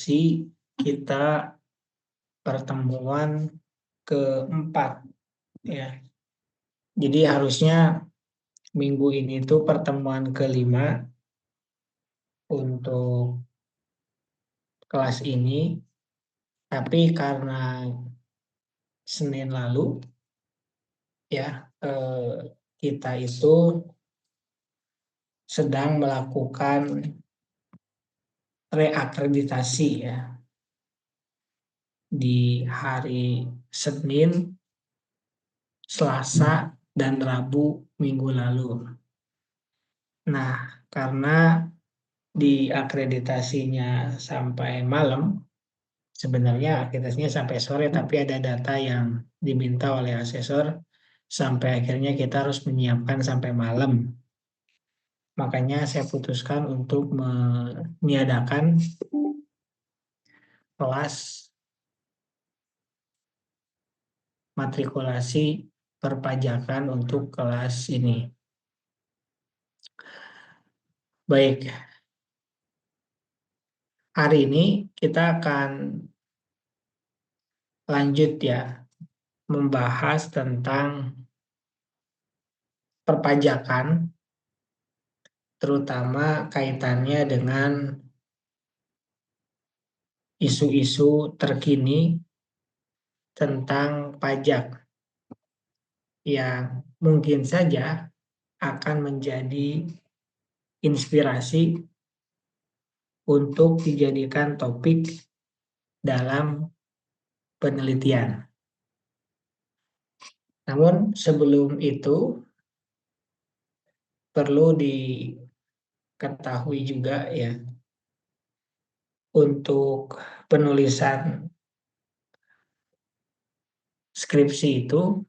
rekapitulasi kita pertemuan keempat ya. Jadi harusnya minggu ini tuh pertemuan kelima untuk kelas ini, tapi karena Senin lalu ya kita itu sedang melakukan reakreditasi ya di hari Senin, Selasa, dan Rabu minggu lalu. Nah, karena di akreditasinya sampai malam, sebenarnya akreditasinya sampai sore, tapi ada data yang diminta oleh asesor sampai akhirnya kita harus menyiapkan sampai malam. Makanya saya putuskan untuk meniadakan kelas matrikulasi perpajakan untuk kelas ini. Baik, hari ini kita akan lanjut ya membahas tentang perpajakan, terutama kaitannya dengan isu-isu terkini tentang pajak yang mungkin saja akan menjadi inspirasi untuk dijadikan topik dalam penelitian. Namun sebelum itu perlu diketahui juga ya, untuk penulisan skripsi itu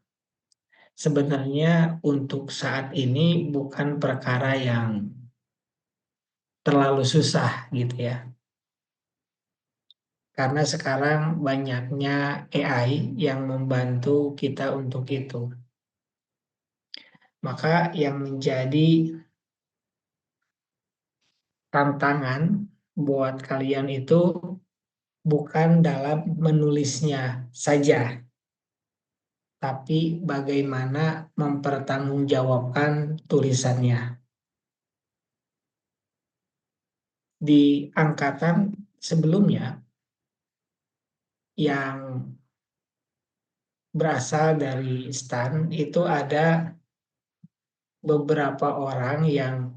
sebenarnya untuk saat ini bukan perkara yang terlalu susah gitu ya. Karena sekarang banyaknya AI yang membantu kita untuk itu. Maka yang menjadi tantangan buat kalian itu bukan dalam menulisnya saja, tapi bagaimana mempertanggungjawabkan tulisannya. Di angkatan sebelumnya yang berasal dari STAN itu ada beberapa orang yang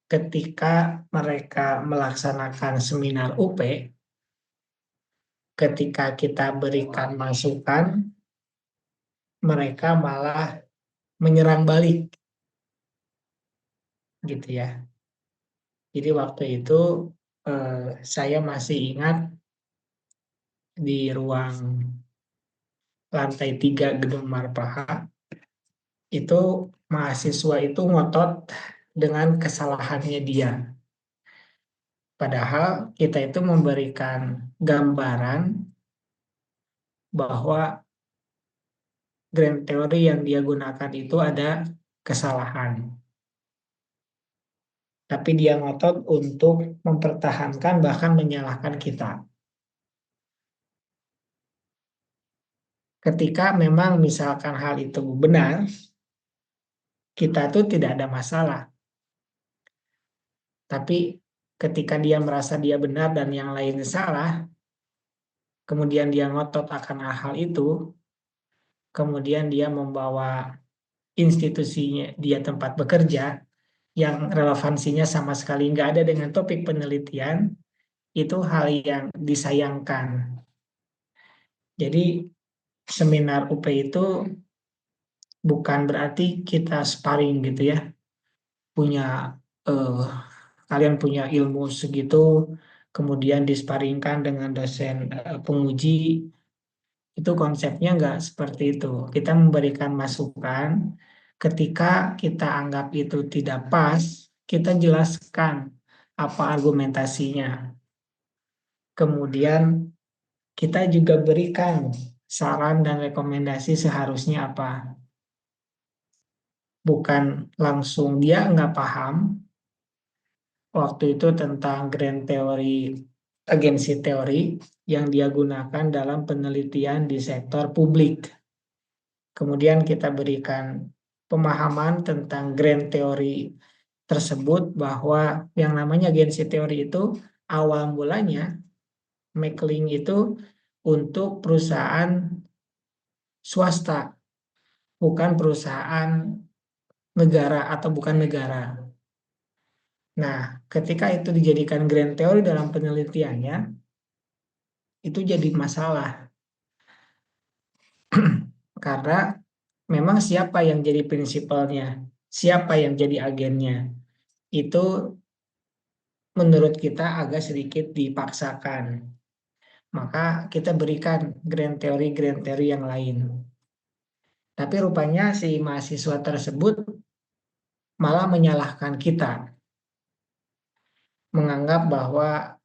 ketika mereka melaksanakan seminar UP, ketika kita berikan masukan, mereka malah menyerang balik, gitu ya. Jadi waktu itu saya masih ingat di ruang lantai 3 Gedung Marpaha, itu mahasiswa itu ngotot dengan kesalahannya dia. Padahal kita itu memberikan gambaran bahwa grand teori yang dia gunakan itu ada kesalahan. Tapi dia ngotot untuk mempertahankan bahkan menyalahkan kita. Ketika memang misalkan hal itu benar, kita tuh tidak ada masalah. Tapi ketika dia merasa dia benar dan yang lain salah, kemudian dia ngotot akan hal itu, kemudian dia membawa institusinya dia tempat bekerja yang relevansinya sama sekali nggak ada dengan topik penelitian, itu hal yang disayangkan. Jadi seminar UP itu bukan berarti kita sparring gitu ya, punya kalian punya ilmu segitu, kemudian disparingkan dengan dosen penguji, itu konsepnya nggak seperti itu. Kita memberikan masukan, ketika kita anggap itu tidak pas, kita jelaskan apa argumentasinya. Kemudian kita juga berikan saran dan rekomendasi seharusnya apa. Bukan langsung dia nggak paham waktu itu tentang grand teori agensi teori yang dia gunakan dalam penelitian di sektor publik. Kemudian kita berikan pemahaman tentang grand teori tersebut, bahwa yang namanya agensi teori itu awal mulanya Mackling itu untuk perusahaan swasta, bukan perusahaan negara atau bukan negara. Nah, ketika itu dijadikan grand teori dalam penelitiannya, itu jadi masalah. Karena memang siapa yang jadi prinsipalnya, siapa yang jadi agennya, itu menurut kita agak sedikit dipaksakan. Maka kita berikan grand teori yang lain. Tapi rupanya si mahasiswa tersebut malah menyalahkan kita, menganggap bahwa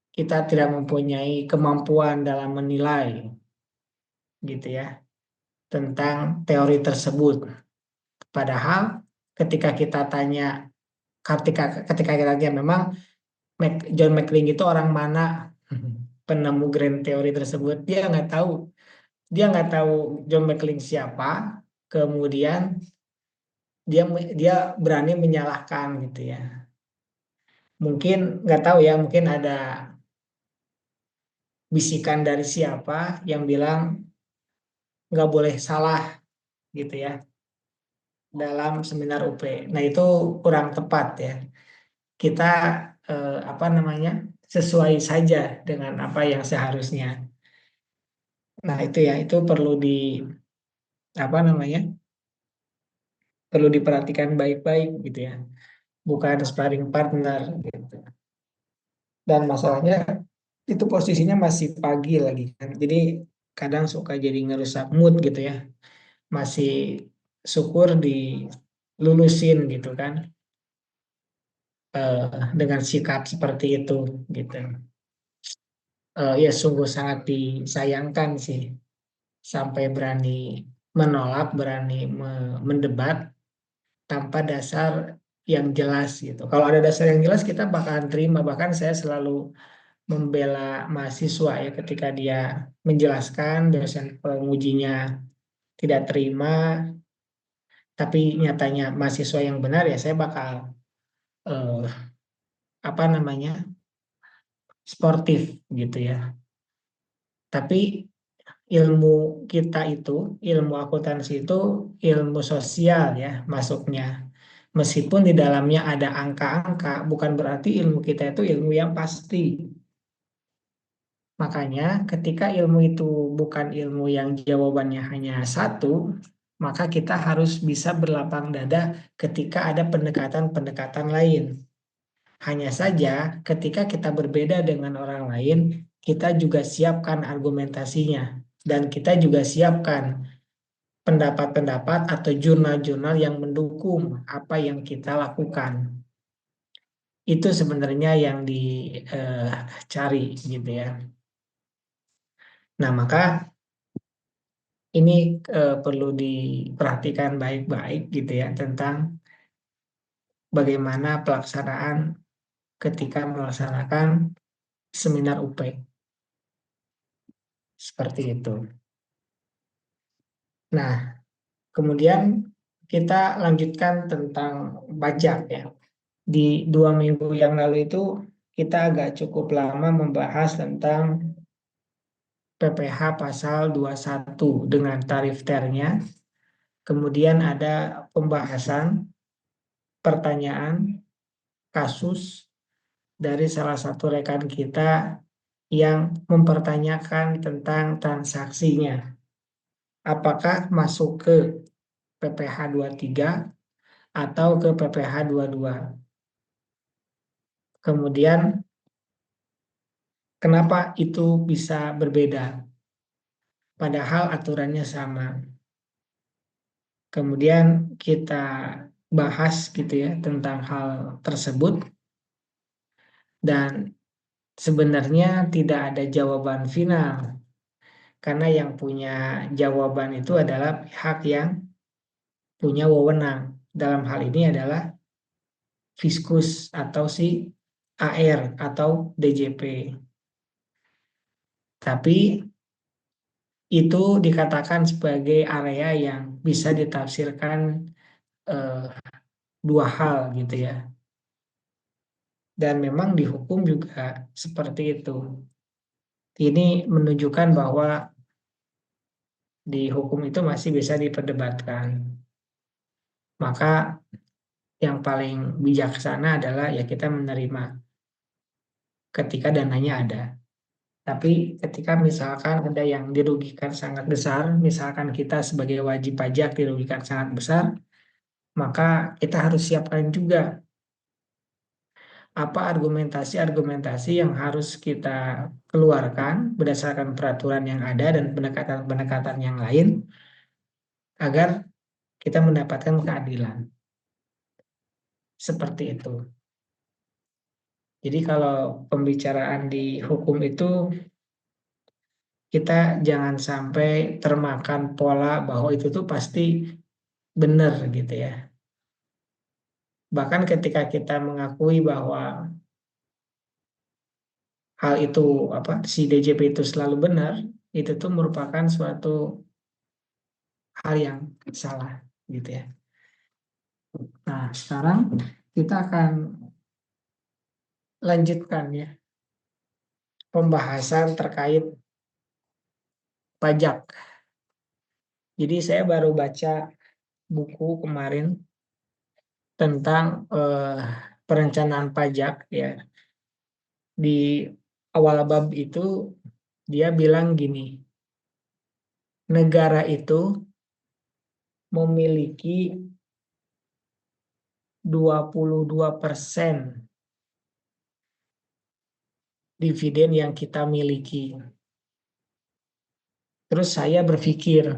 kita tidak mempunyai kemampuan dalam menilai, gitu ya, tentang teori tersebut. Padahal ketika kita tanya, ketika ketika kita tanya memang John Macling itu orang mana, penemu grand teori tersebut, dia nggak tahu John Macling siapa. Kemudian dia dia berani menyalahkan, gitu ya. Mungkin nggak tahu ya, mungkin ada bisikan dari siapa yang bilang nggak boleh salah, gitu ya, dalam seminar UP. Nah, itu kurang tepat ya. Kita apa namanya, sesuai saja dengan apa yang seharusnya. Nah, itu ya, itu perlu di apa namanya, perlu diperhatikan baik-baik, gitu ya. Bukan sparring partner gitu. Dan masalahnya itu posisinya masih pagi lagi kan. Jadi kadang suka jadi ngerusak mood, gitu ya. Masih syukur dilulusin, gitu kan, dengan sikap seperti itu, gitu. Ya sungguh sangat disayangkan sih, sampai berani menolak, berani mendebat tanpa dasar yang jelas, gitu. Kalau ada dasar yang jelas kita bakalan terima. Bahkan saya selalu membela mahasiswa ya, ketika dia menjelaskan dosen pengujinya tidak terima, tapi nyatanya mahasiswa yang benar, ya saya bakal eh, apa namanya, sportif, gitu ya. Tapi ilmu kita itu, ilmu akuntansi itu ilmu sosial ya masuknya. Meskipun di dalamnya ada angka-angka, bukan berarti ilmu kita itu ilmu yang pasti. Makanya ketika ilmu itu bukan ilmu yang jawabannya hanya satu, maka kita harus bisa berlapang dada ketika ada pendekatan-pendekatan lain. Hanya saja ketika kita berbeda dengan orang lain, kita juga siapkan argumentasinya. Dan kita juga siapkan pendapat-pendapat atau jurnal-jurnal yang mendukung apa yang kita lakukan. Itu sebenarnya yang dicari, gitu ya. Nah, maka ini perlu diperhatikan baik-baik, gitu ya, tentang bagaimana pelaksanaan ketika melaksanakan seminar UP. Seperti itu. Nah, kemudian kita lanjutkan tentang pajak ya. Di 2 minggu yang lalu itu kita agak cukup lama membahas tentang PPh pasal 21 dengan tarif ternya. Kemudian ada pembahasan pertanyaan kasus dari salah satu rekan kita yang mempertanyakan tentang transaksinya. Apakah masuk ke PPh 23 atau ke PPh 22? Kemudian kenapa itu bisa berbeda padahal aturannya sama? Kemudian kita bahas, gitu ya, tentang hal tersebut, dan sebenarnya tidak ada jawaban final, karena yang punya jawaban itu adalah pihak yang punya wewenang. Dalam hal ini adalah Fiskus atau si AR atau DJP. Tapi itu dikatakan sebagai area yang bisa ditafsirkan eh, dua hal gitu ya. Dan memang di hukum juga seperti itu. Ini menunjukkan bahwa di hukum itu masih bisa diperdebatkan. Maka yang paling bijaksana adalah ya kita menerima ketika dananya ada. Tapi ketika misalkan ada yang dirugikan sangat besar, misalkan kita sebagai wajib pajak dirugikan sangat besar, maka kita harus siapkan juga apa argumentasi-argumentasi yang harus kita keluarkan berdasarkan peraturan yang ada dan pendekatan-pendekatan yang lain agar kita mendapatkan keadilan. Seperti itu. Jadi kalau pembicaraan di hukum itu kita jangan sampai termakan pola bahwa itu tuh pasti benar gitu ya. Bahkan ketika kita mengakui bahwa hal itu apa si DJP itu selalu benar, itu tuh merupakan suatu hal yang salah gitu ya. Nah, sekarang kita akan lanjutkan ya pembahasan terkait pajak. Jadi saya baru baca buku kemarin tentang perencanaan pajak ya. Di awal bab itu dia bilang gini, negara itu memiliki 22% dividen yang kita miliki. Terus saya berpikir,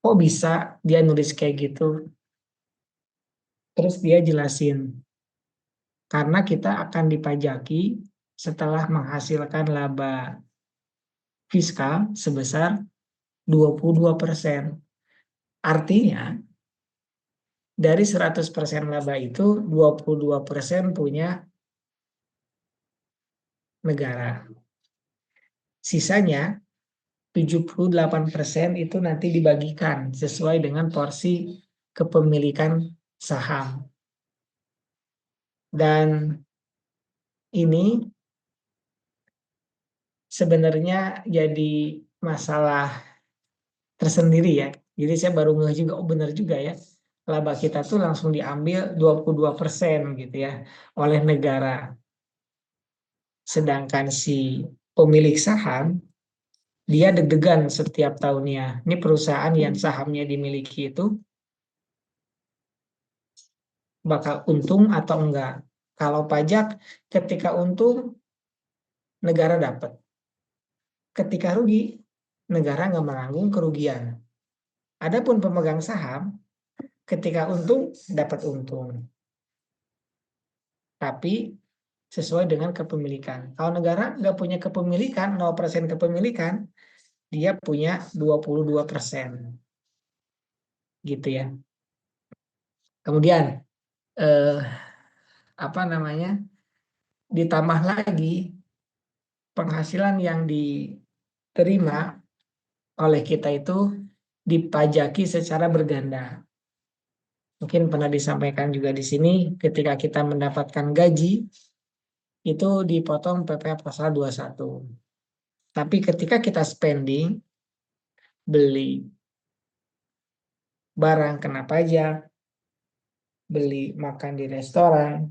kok bisa dia nulis kayak gitu? Terus dia jelasin, karena kita akan dipajaki setelah menghasilkan laba fiskal sebesar 22%. Artinya, dari 100% laba itu, 22% punya negara. Sisanya, 78% itu nanti dibagikan sesuai dengan porsi kepemilikan saham. Dan ini sebenarnya jadi masalah tersendiri ya. Jadi saya baru ngeh juga, oh benar juga ya. Laba kita tuh langsung diambil 22% gitu ya oleh negara. Sedangkan si pemilik saham, dia deg-degan setiap tahunnya. Ini perusahaan yang sahamnya dimiliki itu bakal untung atau enggak. Kalau pajak, ketika untung, negara dapat. Ketika rugi, negara nggak menanggung kerugian. Adapun pemegang saham, ketika untung, dapat untung. Tapi sesuai dengan kepemilikan. Kalau negara nggak punya kepemilikan, 0% kepemilikan, dia punya 22%. Gitu ya. Kemudian, eh, apa namanya, ditambah lagi penghasilan yang diterima oleh kita itu dipajaki secara berganda. Mungkin pernah disampaikan juga di sini, ketika kita mendapatkan gaji, itu dipotong PPh pasal 21. Tapi ketika kita spending, beli barang kena pajak, beli makan di restoran,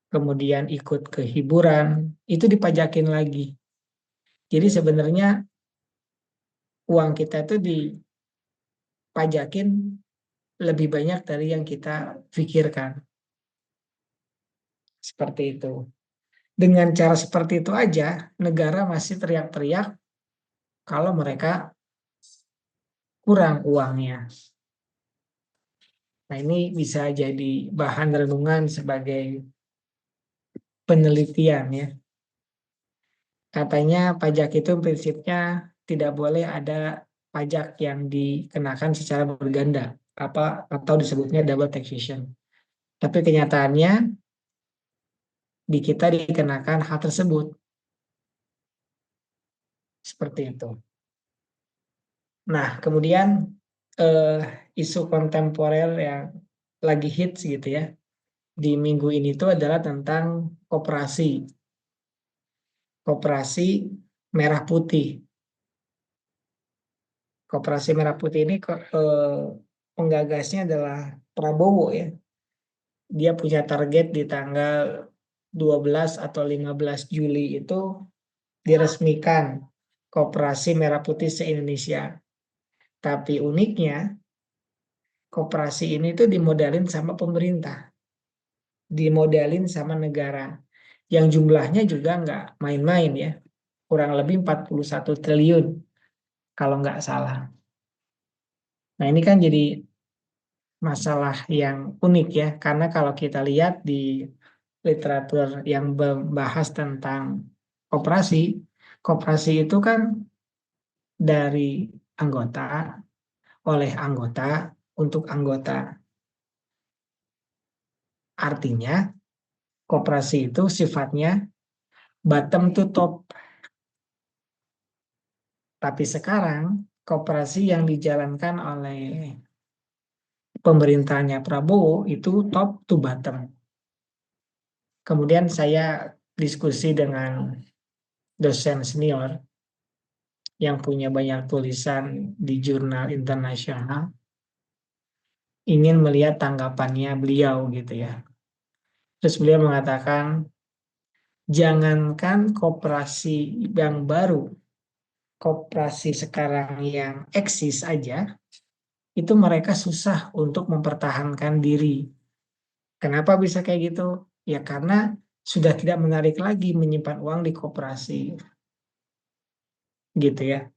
kemudian ikut ke hiburan, itu dipajakin lagi. Jadi sebenarnya uang kita itu dipajakin lebih banyak dari yang kita pikirkan. Seperti itu. Dengan cara seperti itu aja, negara masih teriak-teriak kalau mereka kurang uangnya. Nah, ini bisa jadi bahan renungan sebagai penelitian ya. Katanya pajak itu prinsipnya tidak boleh ada pajak yang dikenakan secara berganda, apa atau disebutnya double taxation. Tapi kenyataannya di kita dikenakan hal tersebut. Seperti itu. Nah, kemudian eh, isu kontemporer yang lagi hits gitu ya di minggu ini tuh adalah tentang koperasi, koperasi merah putih. Koperasi merah putih ini penggagasnya adalah Prabowo ya. Dia punya target di tanggal 12 atau 15 Juli itu diresmikan Koperasi Merah Putih se-Indonesia. Tapi uniknya koperasi ini tuh dimodelin sama pemerintah, dimodelin sama negara, yang jumlahnya juga nggak main-main ya, kurang lebih 41 triliun kalau nggak salah. Nah ini kan jadi masalah yang unik ya, karena kalau kita lihat di literatur yang membahas tentang koperasi, koperasi itu kan dari anggota, oleh anggota, untuk anggota. Artinya, koperasi itu sifatnya bottom to top. Tapi sekarang, koperasi yang dijalankan oleh pemerintahnya Prabowo itu top to bottom. Kemudian saya diskusi dengan dosen senior yang punya banyak tulisan di jurnal internasional, ingin melihat tanggapannya beliau gitu ya. Terus beliau mengatakan, jangankan koperasi yang baru, koperasi sekarang yang eksis aja, itu mereka susah untuk mempertahankan diri. Kenapa bisa kayak gitu? Ya karena sudah tidak menarik lagi menyimpan uang di koperasi, gitu ya.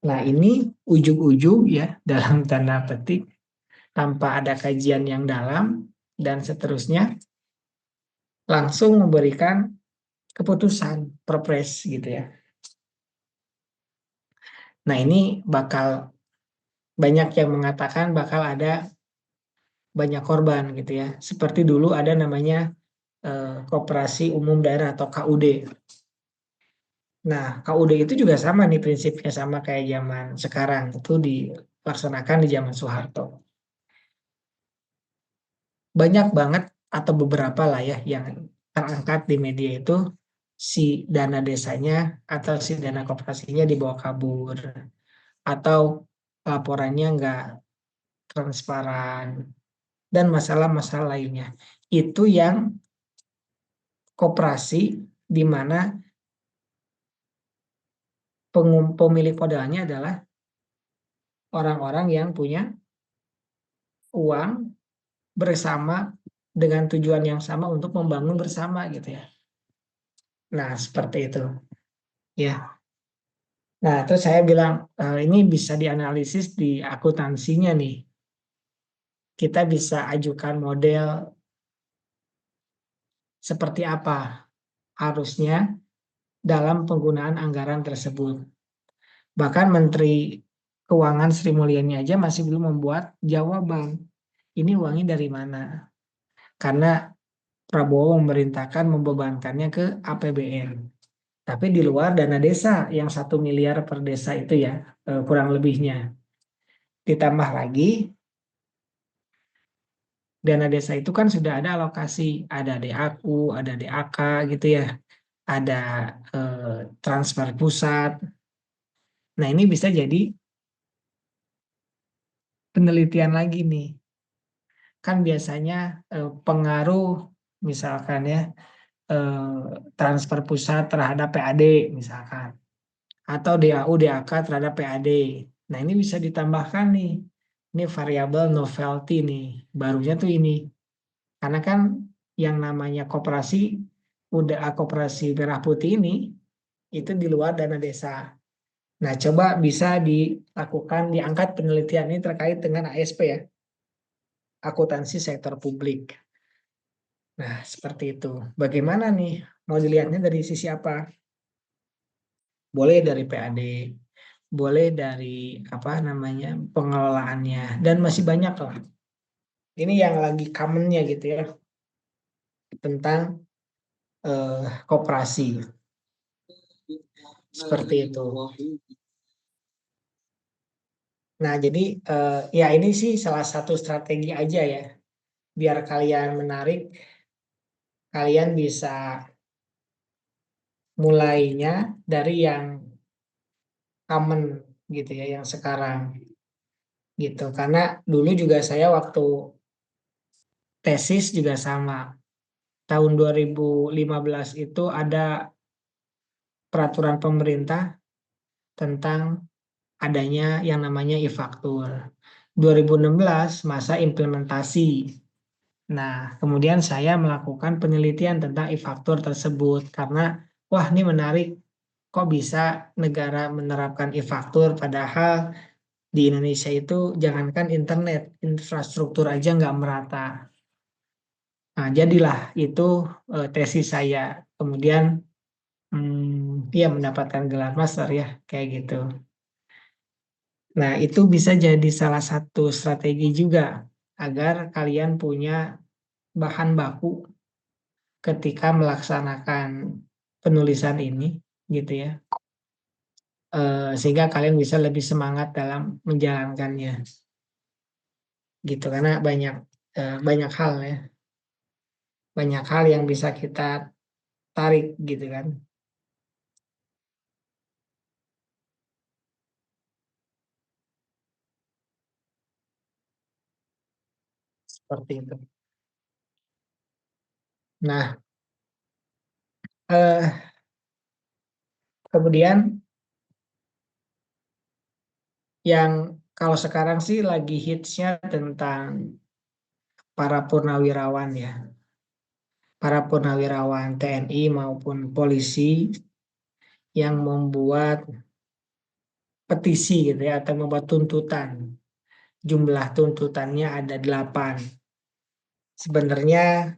Nah ini ujug-ujug ya, dalam tanda petik, tanpa ada kajian yang dalam, dan seterusnya, langsung memberikan keputusan perpres gitu ya. Nah ini bakal banyak yang mengatakan bakal ada banyak korban gitu ya. Seperti dulu ada namanya Koperasi Umum Daerah atau KUD. Nah, KUD itu juga sama nih prinsipnya sama kayak zaman sekarang. Itu dilaksanakan di zaman Soeharto. Banyak banget atau beberapa lah ya yang terangkat di media itu si dana desanya atau si dana koperasinya dibawa kabur atau laporannya nggak transparan dan masalah-masalah lainnya. Itu yang koperasi di mana pemilik modalnya adalah orang-orang yang punya uang bersama dengan tujuan yang sama untuk membangun bersama gitu ya. Nah, seperti itu. Ya. Nah, terus saya bilang ini bisa dianalisis di akuntansinya nih. Kita bisa ajukan model seperti apa harusnya dalam penggunaan anggaran tersebut. Bahkan Menteri Keuangan Sri Mulyani aja masih belum membuat jawaban. Ini uangnya dari mana? Karena Prabowo memerintahkan membebankannya ke APBN. Tapi di luar dana desa yang 1 miliar per desa itu ya, kurang lebihnya. Ditambah lagi, dana desa itu kan sudah ada alokasi, ada DAku, ada DAK gitu ya, ada transfer pusat. Nah ini bisa jadi penelitian lagi nih. Kan biasanya pengaruh misalkan ya, transfer pusat terhadap PAD misalkan. Atau DAU DAK terhadap PAD. Nah, ini bisa ditambahkan nih. Ini variabel novelty nih. Barunya tuh ini. Karena kan yang namanya koperasi, udah koperasi merah putih ini, itu di luar dana desa. Nah, coba bisa dilakukan, diangkat penelitian ini terkait dengan ASP ya, akuntansi sektor publik. Nah, seperti itu. Bagaimana nih? Mau dilihatnya dari sisi apa? Boleh dari PAD, boleh dari apa namanya pengelolaannya, dan masih banyak lah. Ini yang lagi commonnya gitu ya tentang koperasi seperti itu. Nah, jadi ya ini sih salah satu strategi aja ya, biar kalian menarik, kalian bisa mulainya dari yang common gitu ya, yang sekarang gitu. Karena dulu juga saya waktu tesis juga sama. Tahun 2015 itu ada peraturan pemerintah tentang adanya yang namanya e-faktur. 2016 masa implementasi. Nah, kemudian saya melakukan penelitian tentang e-faktur tersebut karena wah ini menarik, kok bisa negara menerapkan e-faktur padahal di Indonesia itu jangankan internet, infrastruktur aja nggak merata. Nah, jadilah itu tesis saya. Kemudian ya mendapatkan gelar master ya, kayak gitu. Nah, itu bisa jadi salah satu strategi juga agar kalian punya bahan baku ketika melaksanakan penulisan ini, gitu ya. Sehingga kalian bisa lebih semangat dalam menjalankannya, gitu. Karena banyak hal ya, banyak hal yang bisa kita tarik, gitu kan, seperti itu. Nah, eh, kemudian yang kalau sekarang sih lagi hitsnya tentang para purnawirawan ya, para purnawirawan TNI maupun polisi yang membuat petisi gitu ya, atau membuat tuntutan. Jumlah tuntutannya ada 8. Sebenarnya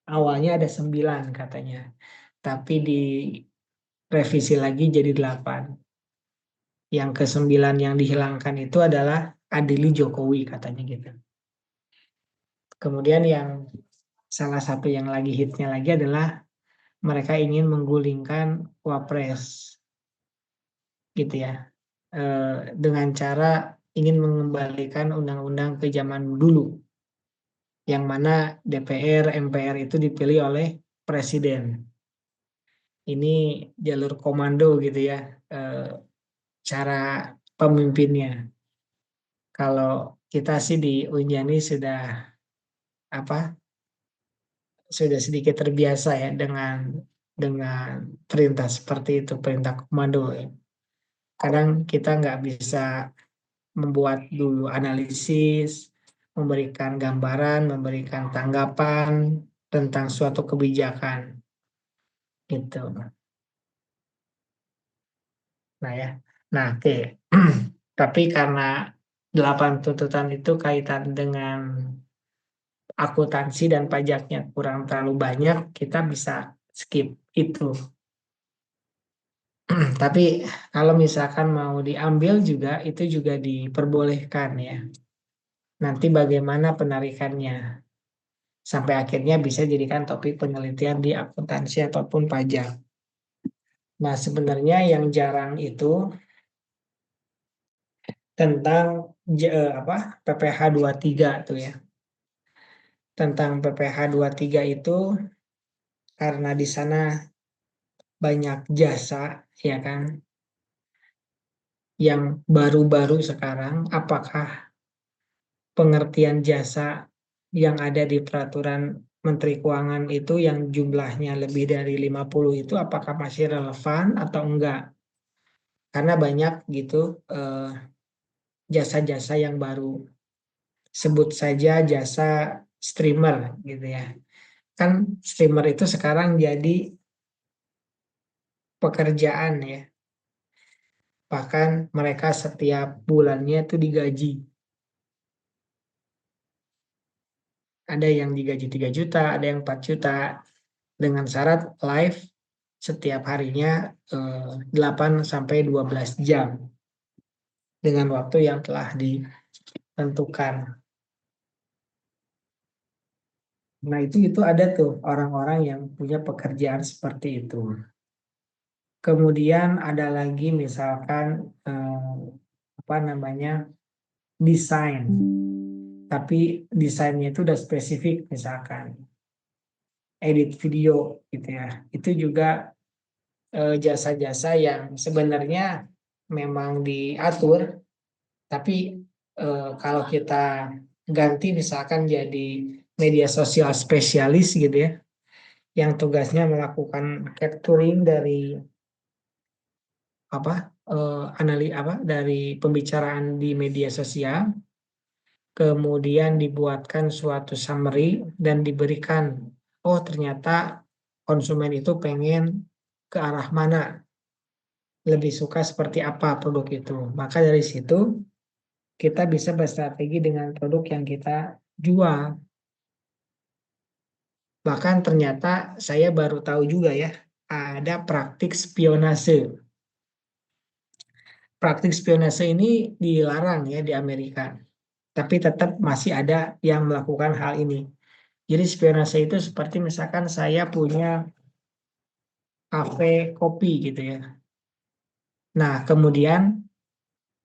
awalnya ada 9 katanya, tapi direvisi lagi jadi 8. Yang ke-9 yang dihilangkan itu adalah adili Jokowi katanya gitu. Kemudian yang salah satu yang lagi hitnya lagi adalah mereka ingin menggulingkan Wapres gitu ya. Dengan cara ingin mengembalikan undang-undang ke zaman dulu yang mana DPR, MPR itu dipilih oleh presiden. Ini jalur komando gitu ya, eh, cara pemimpinnya. Kalau kita sih di Unjani apa sudah sedikit terbiasa ya dengan perintah seperti itu, perintah komando ya. Kadang kita nggak bisa membuat dulu analisis, memberikan gambaran, memberikan tanggapan tentang suatu kebijakan gitu. Nah ya, nah oke. Tapi karena 8 tuntutan itu kaitan dengan akuntansi dan pajaknya kurang terlalu banyak, kita bisa skip itu. Tapi kalau misalkan mau diambil juga, itu juga diperbolehkan ya. Nanti bagaimana penarikannya, sampai akhirnya bisa jadikan topik penelitian di akuntansi ataupun pajak. Nah, sebenarnya yang jarang itu tentang apa PPh tiga tuh ya. Tentang PPh tiga itu karena di sana banyak jasa ya kan yang baru-baru sekarang, apakah pengertian jasa yang ada di peraturan Menteri Keuangan itu yang jumlahnya lebih dari 50 itu apakah masih relevan atau enggak? Karena banyak gitu eh, jasa-jasa yang baru. Sebut saja jasa streamer gitu ya. Kan streamer itu sekarang jadi pekerjaan ya. Bahkan mereka setiap bulannya itu digaji. Ada yang digaji 3 juta, ada yang 4 juta. Dengan syarat live setiap harinya 8 sampai 12 jam dengan waktu yang telah ditentukan. Nah, itu ada tuh orang-orang yang punya pekerjaan seperti itu. Kemudian ada lagi misalkan apa namanya desain, tapi desainnya itu udah spesifik, misalkan edit video gitu ya. Itu juga jasa-jasa yang sebenarnya memang diatur, tapi kalau kita ganti misalkan jadi media sosial spesialis gitu ya, yang tugasnya melakukan capturing dari apa dari pembicaraan di media sosial, kemudian dibuatkan suatu summary dan diberikan, oh ternyata konsumen itu pengen ke arah mana, lebih suka seperti apa produk itu. Maka dari situ kita bisa berstrategi dengan produk yang kita jual. Bahkan ternyata saya baru tahu juga ya, ada praktik spionase. Praktik spionase ini dilarang ya di Amerika, tapi tetap masih ada yang melakukan hal ini. Jadi spionase itu seperti misalkan saya punya kafe kopi gitu ya. Nah, kemudian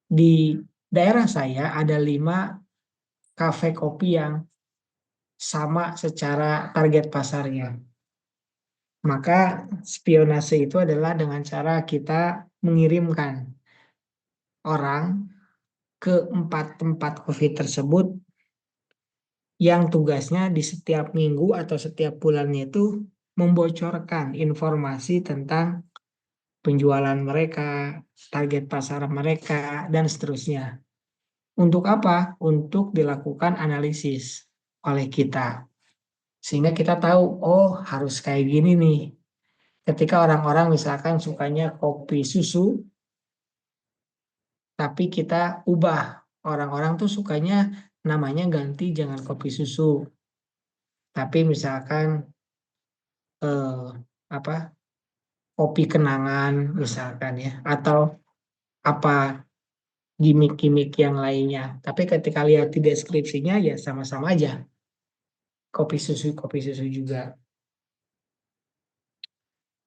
di daerah saya ada 5 kafe kopi yang sama secara target pasarnya. Maka spionase itu adalah dengan cara kita mengirimkan orang ke 4 tempat kopi tersebut yang tugasnya di setiap minggu atau setiap bulannya itu membocorkan informasi tentang penjualan mereka, target pasar mereka, dan seterusnya. Untuk apa? Untuk dilakukan analisis oleh kita. Sehingga kita tahu, oh harus kayak gini nih. Ketika orang-orang misalkan sukanya kopi susu, tapi kita ubah. Orang-orang tuh sukanya namanya ganti, jangan kopi susu. Tapi misalkan eh, apa kopi kenangan misalkan ya. Atau apa gimmick-gimmick yang lainnya. Tapi ketika lihat di deskripsinya ya sama-sama aja. Kopi susu juga.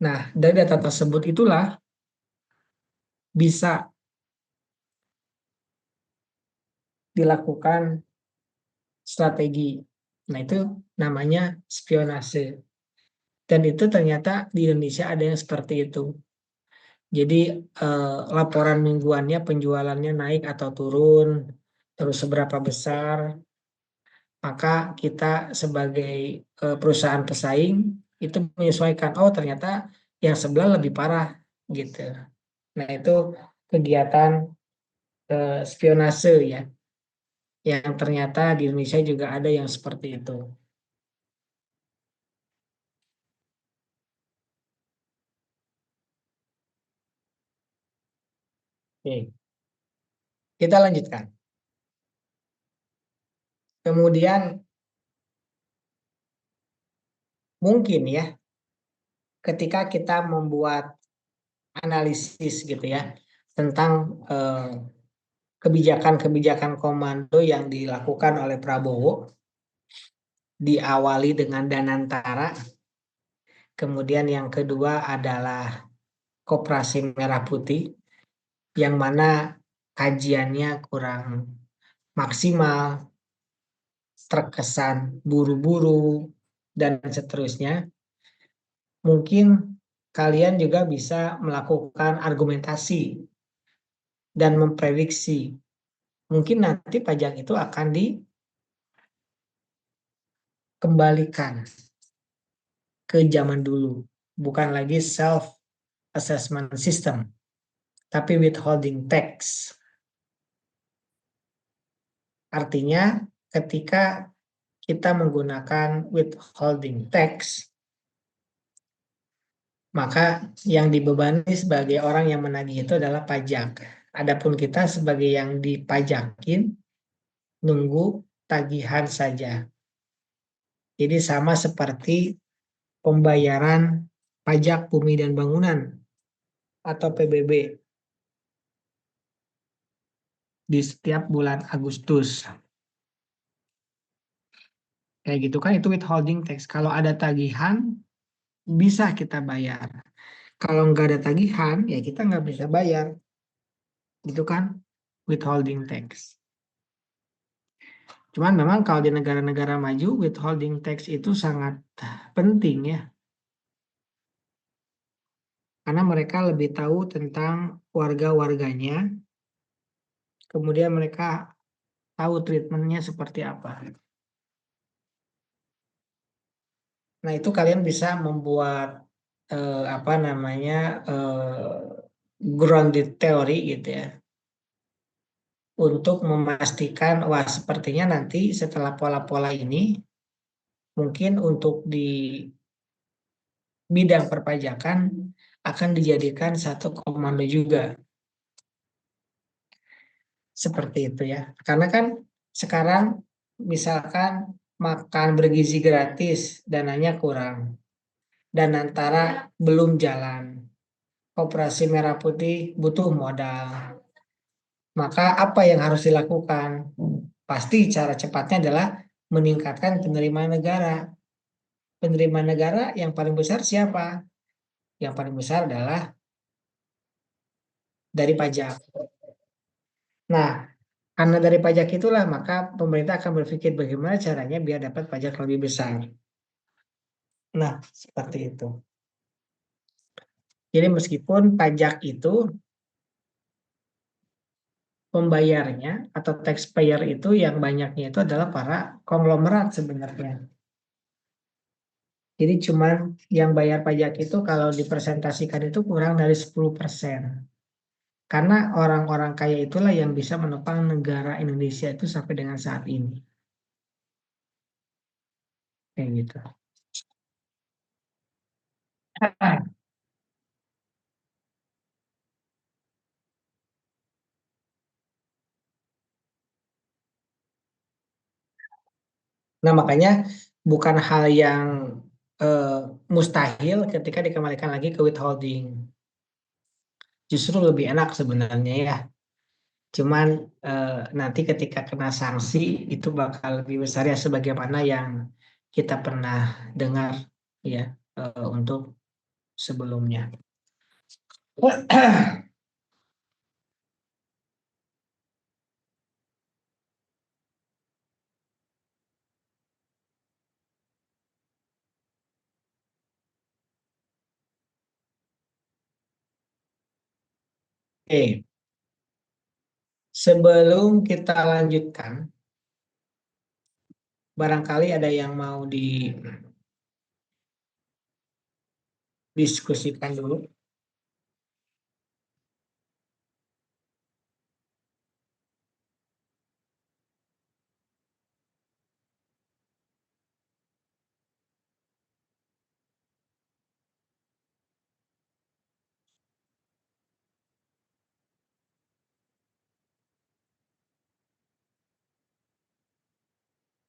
Nah, dari data tersebut itulah bisa dilakukan strategi. Nah, itu namanya spionase. Dan itu ternyata di Indonesia ada yang seperti itu. Jadi laporan mingguannya penjualannya naik atau turun, terus seberapa besar, maka kita sebagai perusahaan pesaing itu menyesuaikan. Oh, ternyata yang sebelah lebih parah gitu. Nah, itu kegiatan spionase ya, yang ternyata di Indonesia juga ada yang seperti itu. Oke, kita lanjutkan. Kemudian mungkin ya, ketika kita membuat analisis gitu ya tentang kebijakan-kebijakan komando yang dilakukan oleh Prabowo, diawali dengan Danantara, kemudian yang kedua adalah Koperasi Merah Putih, yang mana kajiannya kurang maksimal, terkesan buru-buru, dan seterusnya. Mungkin kalian juga bisa melakukan argumentasi dan memprediksi. Mungkin nanti pajak itu akan dikembalikan ke zaman dulu. Bukan lagi self assessment system, tapi withholding tax. Artinya ketika kita menggunakan withholding tax, maka yang dibebani sebagai orang yang menagih itu adalah pajak. Adapun kita sebagai yang dipajakin, nunggu tagihan saja. Jadi sama seperti pembayaran pajak bumi dan bangunan atau PBB di setiap bulan Agustus. Kayak gitu kan, itu withholding tax. Kalau ada tagihan, bisa kita bayar. Kalau nggak ada tagihan, ya kita nggak bisa bayar. Itu kan withholding tax. Cuman memang kalau di negara-negara maju, withholding tax itu sangat penting ya. Karena mereka lebih tahu tentang warga-warganya, kemudian mereka tahu treatmentnya seperti apa. Nah, itu kalian bisa membuat apa namanya grounded theory gitu ya, untuk memastikan wah sepertinya nanti setelah pola-pola ini mungkin untuk di bidang perpajakan akan dijadikan satu komando juga, seperti itu ya. Karena kan sekarang misalkan makan bergizi gratis dananya kurang dan antara belum jalan. Operasi Merah Putih butuh modal. Maka apa yang harus dilakukan? Pasti cara cepatnya adalah meningkatkan penerimaan negara. Penerimaan negara yang paling besar siapa? Yang paling besar adalah dari pajak. Nah, karena dari pajak itulah maka pemerintah akan berpikir bagaimana caranya biar dapat pajak lebih besar. Nah, seperti itu. Jadi meskipun pajak itu pembayarnya atau taxpayer itu yang banyaknya itu adalah para konglomerat sebenarnya. Jadi cuman yang bayar pajak itu kalau dipresentasikan itu kurang dari 10%. Karena orang-orang kaya itulah yang bisa menopang negara Indonesia itu sampai dengan saat ini. Kayak gitu. Nah, makanya bukan hal yang eh, mustahil ketika dikembalikan lagi ke withholding. Justru lebih enak sebenarnya ya. Cuman nanti ketika kena sanksi itu bakal lebih besar ya sebagaimana yang kita pernah dengar ya untuk sebelumnya. Oke, sebelum kita lanjutkan, barangkali ada yang mau didiskusikan dulu.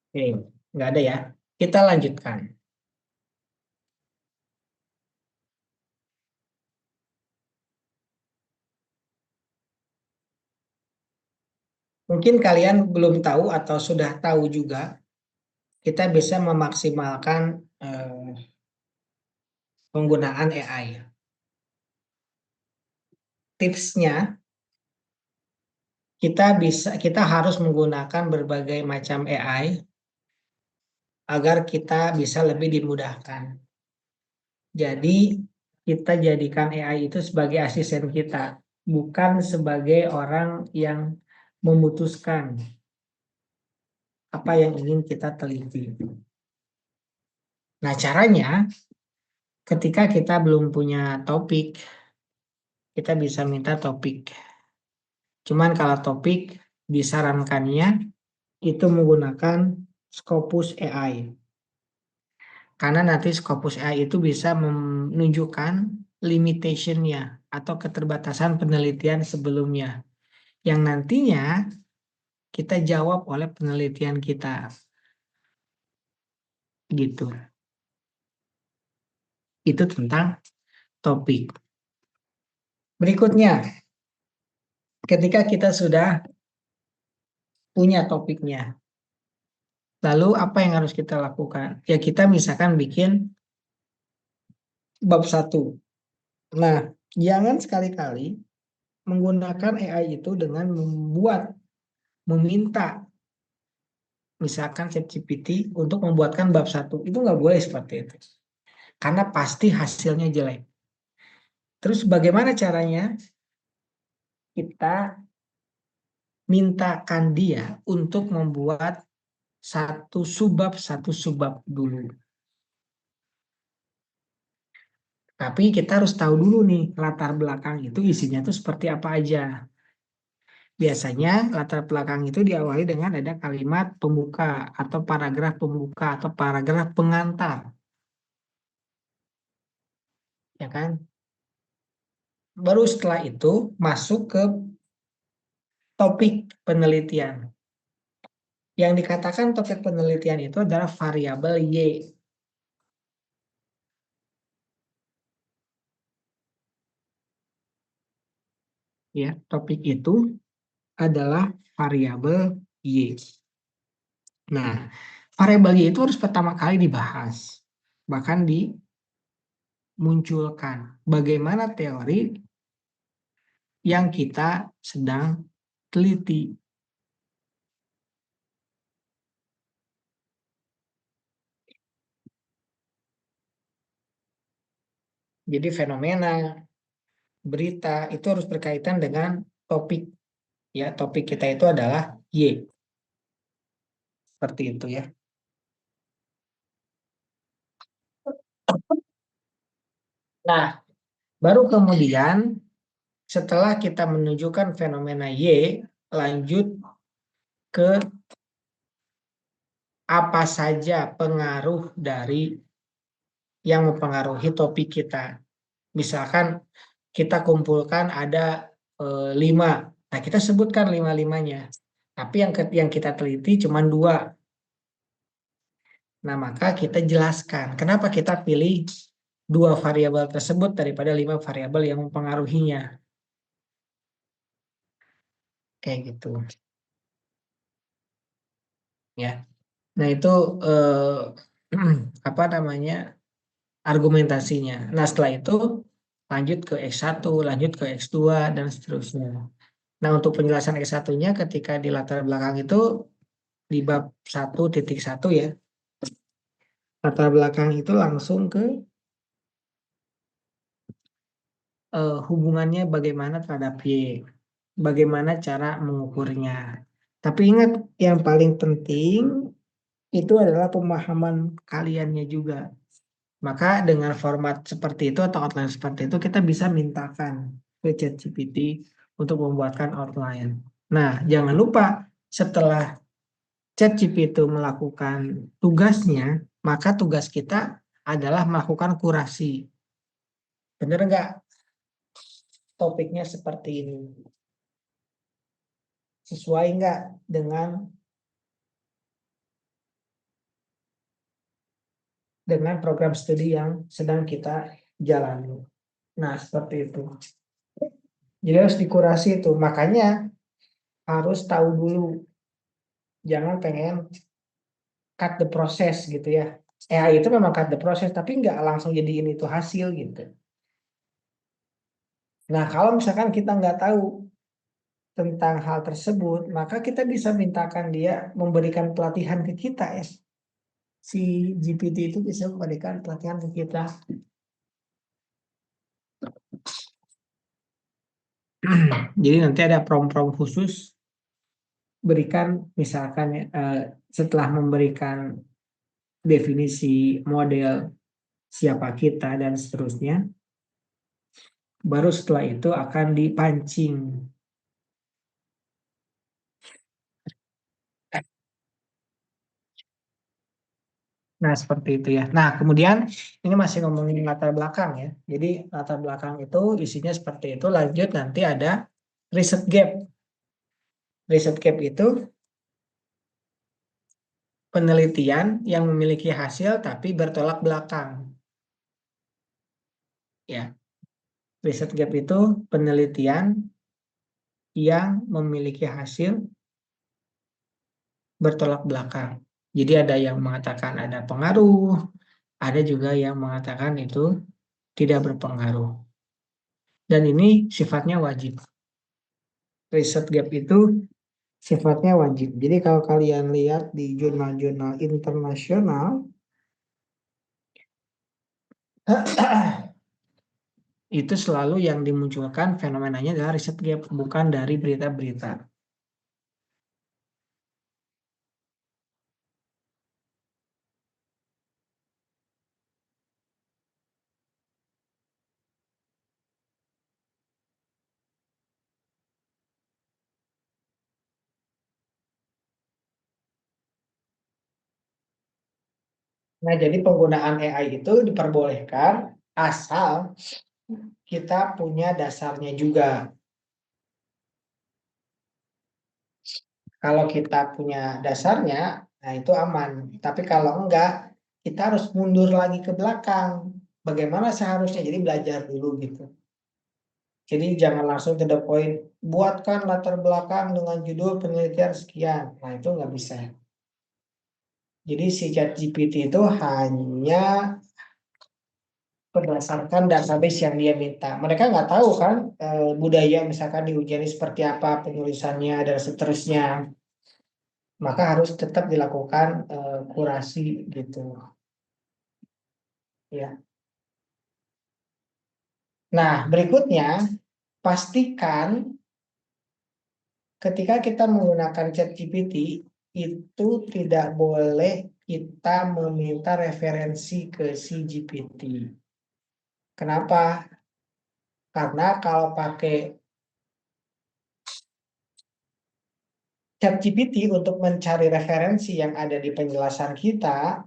Oke, nggak ada ya. Kita lanjutkan. Mungkin kalian belum tahu atau sudah tahu juga, kita bisa memaksimalkan penggunaan AI. Tipsnya, kita harus menggunakan berbagai macam AI agar kita bisa lebih dimudahkan. Jadi kita jadikan AI itu sebagai asisten kita, bukan sebagai orang yang memutuskan apa yang ingin kita teliti. Nah, caranya ketika kita belum punya topik, kita bisa minta topik. Cuman kalau topik disarankannya itu menggunakan Scopus AI. Karena nanti Scopus AI itu bisa menunjukkan limitation-nya atau keterbatasan penelitian sebelumnya. Yang nantinya kita jawab oleh penelitian kita. Gitu. Itu tentang topik. Berikutnya, ketika kita sudah punya topiknya, Lalu apa yang harus kita lakukan? Ya kita misalkan bikin bab 1. Nah, jangan sekali-kali menggunakan AI itu dengan meminta misalkan ChatGPT untuk membuatkan bab 1. Itu nggak boleh seperti itu. Karena pasti hasilnya jelek. Terus bagaimana caranya? Kita mintakan dia untuk membuat satu subbab dulu. Tapi kita harus tahu dulu nih latar belakang itu isinya tuh seperti apa aja. Biasanya latar belakang itu diawali dengan ada kalimat pembuka atau paragraf pembuka atau paragraf pengantar, ya kan? Baru setelah itu masuk ke topik penelitian. Yang dikatakan topik penelitian itu adalah variabel Y. Ya, topik itu adalah variabel Y. Nah, variabel Y itu harus pertama kali dibahas, bahkan dimunculkan. Bagaimana teori yang kita sedang teliti. Jadi fenomena, berita itu harus berkaitan dengan topik. Ya, topik kita itu adalah Y. Seperti itu ya. Nah, baru kemudian setelah kita menunjukkan fenomena Y, lanjut ke apa saja pengaruh dari yang mempengaruhi topik kita. Misalkan kita kumpulkan ada 5. Nah, kita sebutkan 5-5-nya. Tapi yang kita teliti cuma 2. Nah, maka kita jelaskan kenapa kita pilih 2 variabel tersebut daripada 5 variabel yang mempengaruhinya. Kayak gitu. Ya. Nah, itu apa namanya? Argumentasinya. Nah, setelah itu lanjut ke X1, lanjut ke X2 dan seterusnya. Nah, untuk penjelasan X1-nya ketika di latar belakang itu di bab 1.1 ya. Latar belakang itu langsung ke hubungannya bagaimana terhadap Y, bagaimana cara mengukurnya. Tapi ingat yang paling penting itu adalah pemahaman kaliannya juga. Maka dengan format seperti itu atau outline seperti itu kita bisa mintakan ke ChatGPT untuk membuatkan outline. Nah, jangan lupa setelah ChatGPT melakukan tugasnya, maka tugas kita adalah melakukan kurasi. Benar nggak topiknya seperti ini? Sesuai nggak dengan program studi yang sedang kita jalani? Nah, seperti itu. Jadi harus dikurasi itu. Makanya harus tahu dulu. Jangan pengen cut the process gitu ya. AI itu memang cut the process, tapi nggak langsung jadiin itu hasil gitu. Nah, kalau misalkan kita nggak tahu tentang hal tersebut, maka kita bisa mintakan dia memberikan pelatihan ke kita ya. Si GPT itu bisa memberikan pelatihan ke kita. Jadi nanti ada prom-prom khusus, berikan misalkan setelah memberikan definisi model siapa kita dan seterusnya, baru setelah itu akan dipancing. Nah, seperti itu ya. Nah, kemudian ini masih ngomongin latar belakang ya. Jadi latar belakang itu isinya seperti itu. Lanjut nanti ada riset gap. Riset gap itu penelitian yang memiliki hasil tapi bertolak belakang. Ya, riset gap itu penelitian yang memiliki hasil bertolak belakang. Jadi ada yang mengatakan ada pengaruh, ada juga yang mengatakan itu tidak berpengaruh. Dan ini sifatnya wajib. Riset gap itu sifatnya wajib. Jadi kalau kalian lihat di jurnal-jurnal internasional, itu selalu yang dimunculkan fenomenanya adalah riset gap, bukan dari berita-berita. Nah, jadi penggunaan AI itu diperbolehkan asal kita punya dasarnya juga. Kalau kita punya dasarnya, nah itu aman. Tapi kalau enggak, kita harus mundur lagi ke belakang. Bagaimana seharusnya? Jadi belajar dulu gitu. Jadi jangan langsung to the point, buatkan latar belakang dengan judul penelitian sekian. Nah itu nggak bisa. Jadi si ChatGPT itu hanya berdasarkan database yang dia minta. Mereka nggak tahu kan budaya misalkan di ujian ini seperti apa penulisannya dan seterusnya. Maka harus tetap dilakukan kurasi gitu ya. Nah, berikutnya pastikan ketika kita menggunakan ChatGPT itu tidak boleh kita meminta referensi ke si GPT. Kenapa? Karena kalau pakai ChatGPT untuk mencari referensi yang ada di penjelasan kita,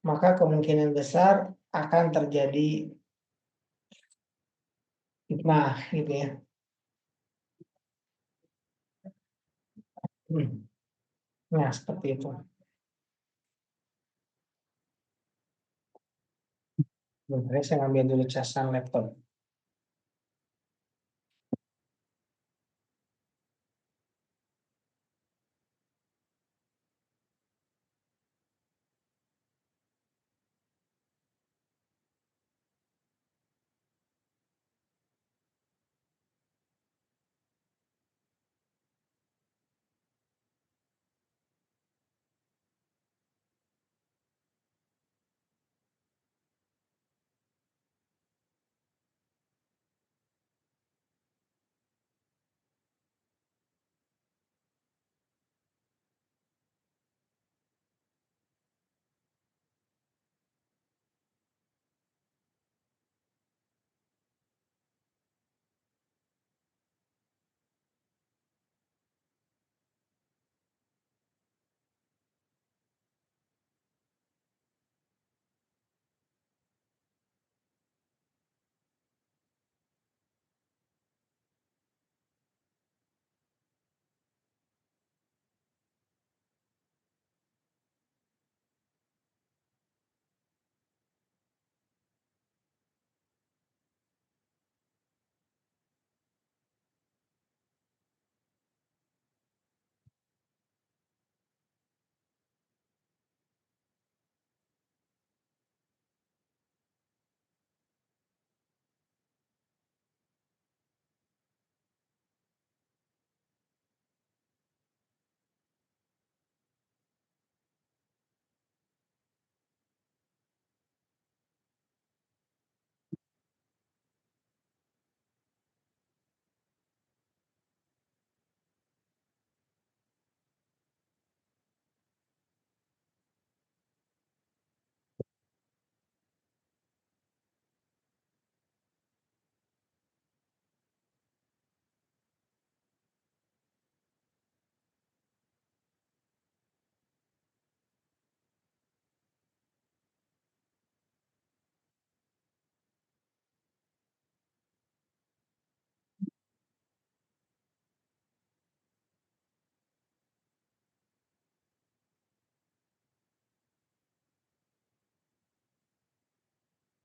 maka kemungkinan besar akan terjadi fitnah gitu ya. Hmm. Nah, seperti itu. Sebenarnya saya ngambil dulu casan laptop.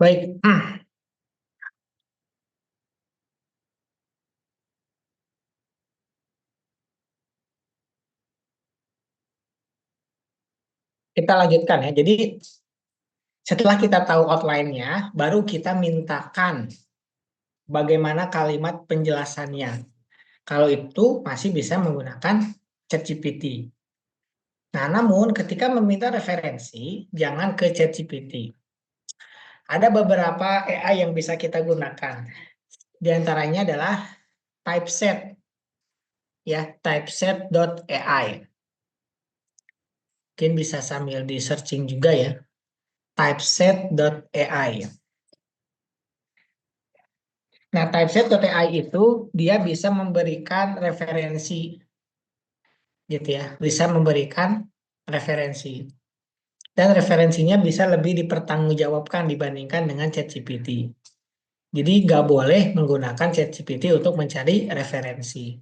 Baik, kita lanjutkan ya. Jadi setelah kita tahu outline-nya, baru kita mintakan bagaimana kalimat penjelasannya. Kalau itu masih bisa menggunakan ChatGPT. Nah, namun ketika meminta referensi, jangan ke ChatGPT. Ada beberapa AI yang bisa kita gunakan. Di antaranya adalah Typeset, ya, typeset.ai. Mungkin bisa sambil di searching juga ya, typeset.ai. Nah, typeset.ai itu dia bisa memberikan referensi, gitu ya, bisa memberikan referensi. Dan referensinya bisa lebih dipertanggungjawabkan dibandingkan dengan ChatGPT. Jadi nggak boleh menggunakan ChatGPT untuk mencari referensi.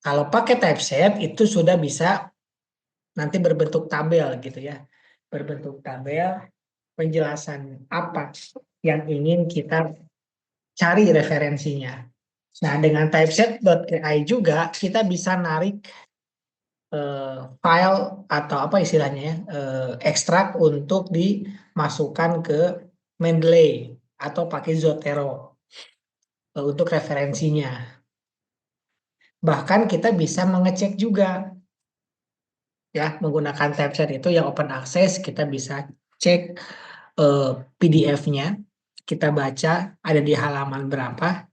Kalau pakai typeset itu sudah bisa nanti berbentuk tabel gitu ya. Berbentuk tabel penjelasan apa yang ingin kita cari referensinya. Nah, dengan typeset.ai juga kita bisa narik file atau apa istilahnya ya, ekstrak untuk dimasukkan ke Mendeley atau pakai Zotero untuk referensinya. Bahkan kita bisa mengecek juga ya menggunakan typeset itu yang open access, kita bisa cek eh, PDF-nya, kita baca ada di halaman berapa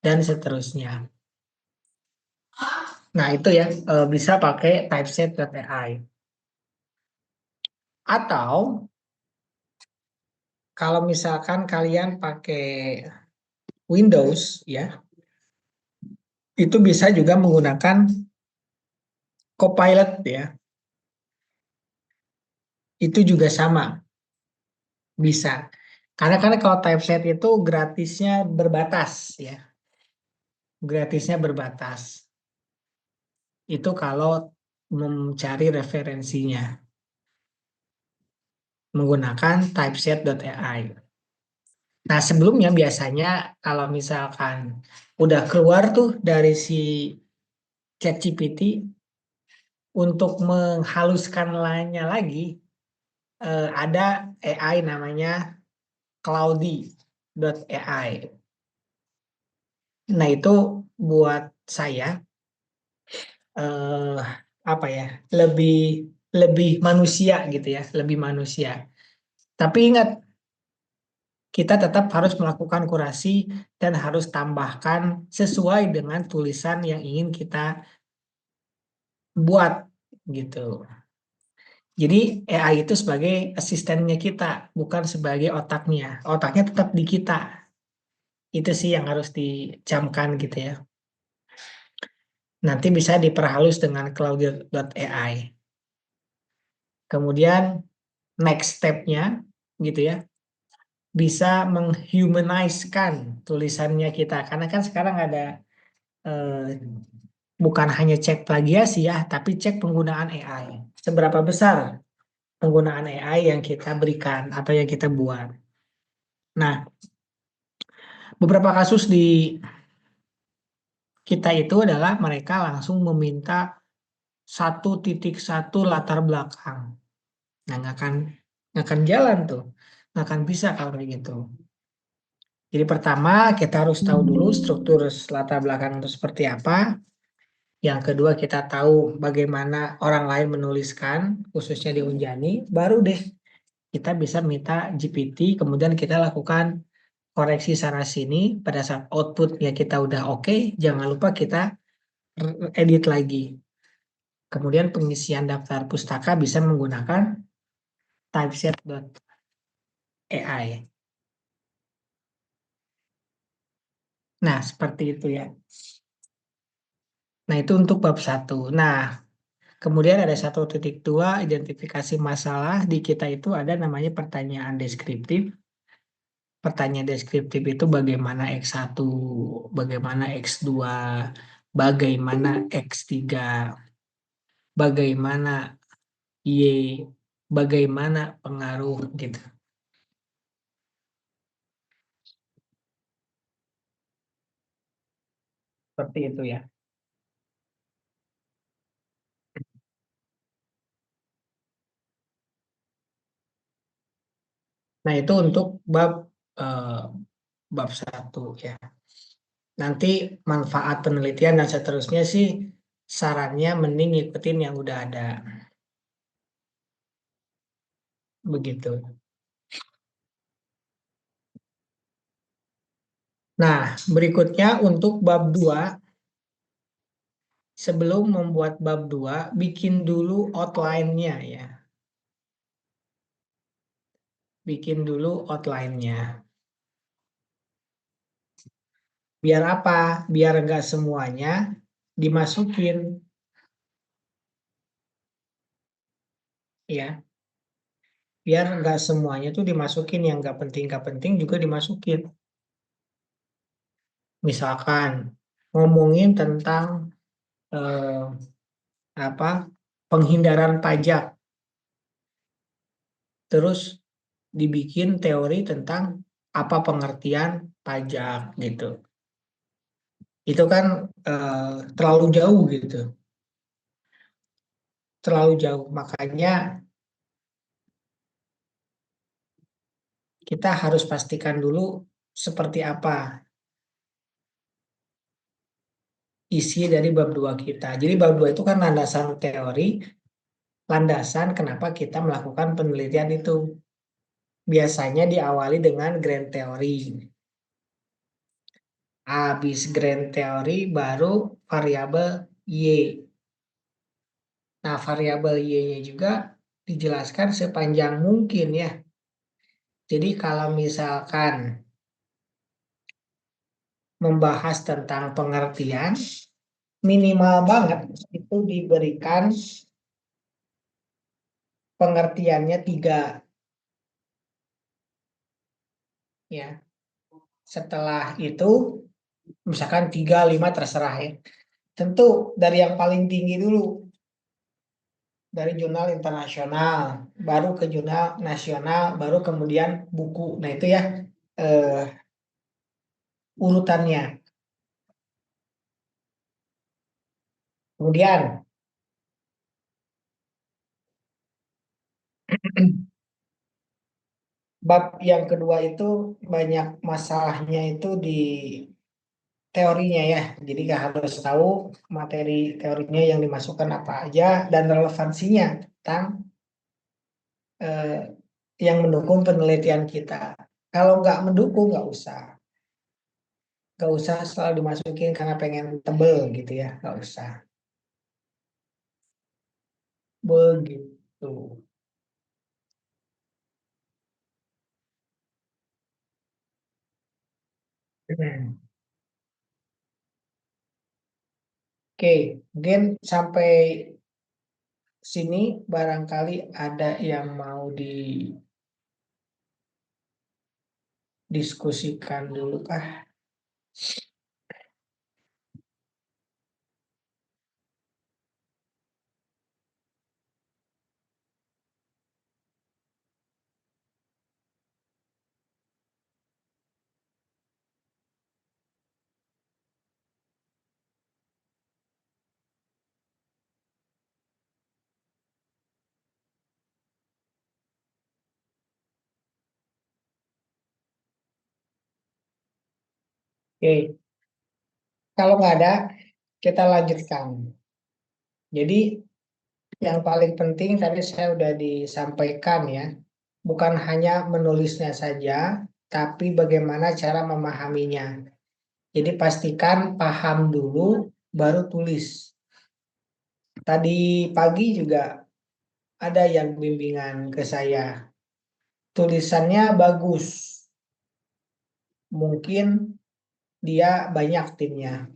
dan seterusnya. Nah, itu ya bisa pakai typeset.ai. Atau kalau misalkan kalian pakai Windows ya, itu bisa juga menggunakan Copilot ya. Itu juga sama, bisa. Karena kalau typeset itu gratisnya berbatas ya. Gratisnya berbatas. Itu kalau mencari referensinya menggunakan typeset.ai. Nah, sebelumnya biasanya kalau misalkan udah keluar tuh dari si ChatGPT untuk menghaluskan lainnya lagi, ada AI namanya Cloudy.ai. Nah, itu buat saya eh, apa ya? Lebih lebih manusia gitu ya, lebih manusia. Tapi ingat, kita tetap harus melakukan kurasi dan harus tambahkan sesuai dengan tulisan yang ingin kita buat gitu. Jadi AI itu sebagai asistennya kita, bukan sebagai otaknya. Otaknya tetap di kita. Itu sih yang harus dicamkan gitu ya. Nanti bisa diperhalus dengan Cloud.ai. Kemudian next step-nya gitu ya, bisa menghumanize-kan tulisannya kita. Karena kan sekarang ada eh, bukan hanya cek plagiasi ya, tapi cek penggunaan AI. Seberapa besar penggunaan AI yang kita berikan atau yang kita buat. Nah, beberapa kasus di kita itu adalah mereka langsung meminta 1.1 latar belakang. Nah, nggak akan jalan tuh. Nggak akan bisa kalau kayak gitu. Jadi pertama kita harus tahu dulu struktur latar belakang itu seperti apa. Yang kedua kita tahu bagaimana orang lain menuliskan, khususnya di Unjani. Baru deh kita bisa minta GPT, kemudian kita lakukan koreksi sana sini. Pada saat outputnya kita udah oke, jangan lupa kita edit lagi. Kemudian pengisian daftar pustaka bisa menggunakan typeset.ai. Nah, seperti itu ya. Nah, itu untuk bab satu. Nah, kemudian ada 1.2 identifikasi masalah. Di kita itu ada namanya pertanyaan deskriptif. Pertanyaan deskriptif itu bagaimana X1, bagaimana X2, bagaimana X3, bagaimana Y, bagaimana pengaruh gitu. Seperti itu ya. Nah, itu untuk eh, bab 1 ya. Nanti manfaat penelitian dan seterusnya sih sarannya mending ngikutin yang udah ada. Begitu. Nah, berikutnya untuk bab 2, sebelum membuat bab 2 bikin dulu outline-nya ya. Bikin dulu outline-nya. Biar apa? Biar nggak semuanya dimasukin ya. Biar nggak semuanya tuh dimasukin, yang nggak penting juga dimasukin. Misalkan ngomongin tentang eh, apa penghindaran pajak, terus dibikin teori tentang apa pengertian pajak gitu. Itu kan terlalu jauh gitu, terlalu jauh. Makanya kita harus pastikan dulu seperti apa isi dari bab 2 kita. Jadi bab 2 itu kan landasan teori, landasan kenapa kita melakukan penelitian itu. Biasanya diawali dengan grand theory. Habis grand theory baru variabel Y. Nah, variabel Y-nya juga dijelaskan sepanjang mungkin ya. Jadi kalau misalkan membahas tentang pengertian, minimal banget itu diberikan pengertiannya 3 ya. Setelah itu misalkan 3, 5 terserah ya. Tentu dari yang paling tinggi dulu, dari jurnal internasional, baru ke jurnal nasional, baru kemudian buku. Nah, itu ya eh, urutannya. Kemudian bab yang kedua itu banyak masalahnya itu di teorinya ya. Jadi nggak harus tahu materi teorinya yang dimasukkan apa aja dan relevansinya tentang eh, yang mendukung penelitian kita. Kalau nggak mendukung nggak usah selalu dimasukin karena pengen tebel gitu ya, nggak usah. Begitu. Hmm. Oke, mungkin sampai sini barangkali ada yang mau didiskusikan dulu kah? Oke, kalau nggak ada, kita lanjutkan. Jadi yang paling penting tadi saya udah disampaikan ya, bukan hanya menulisnya saja, tapi bagaimana cara memahaminya. Jadi pastikan paham dulu, baru tulis. Tadi pagi juga ada yang bimbingan ke saya. Tulisannya bagus, mungkin dia banyak timnya.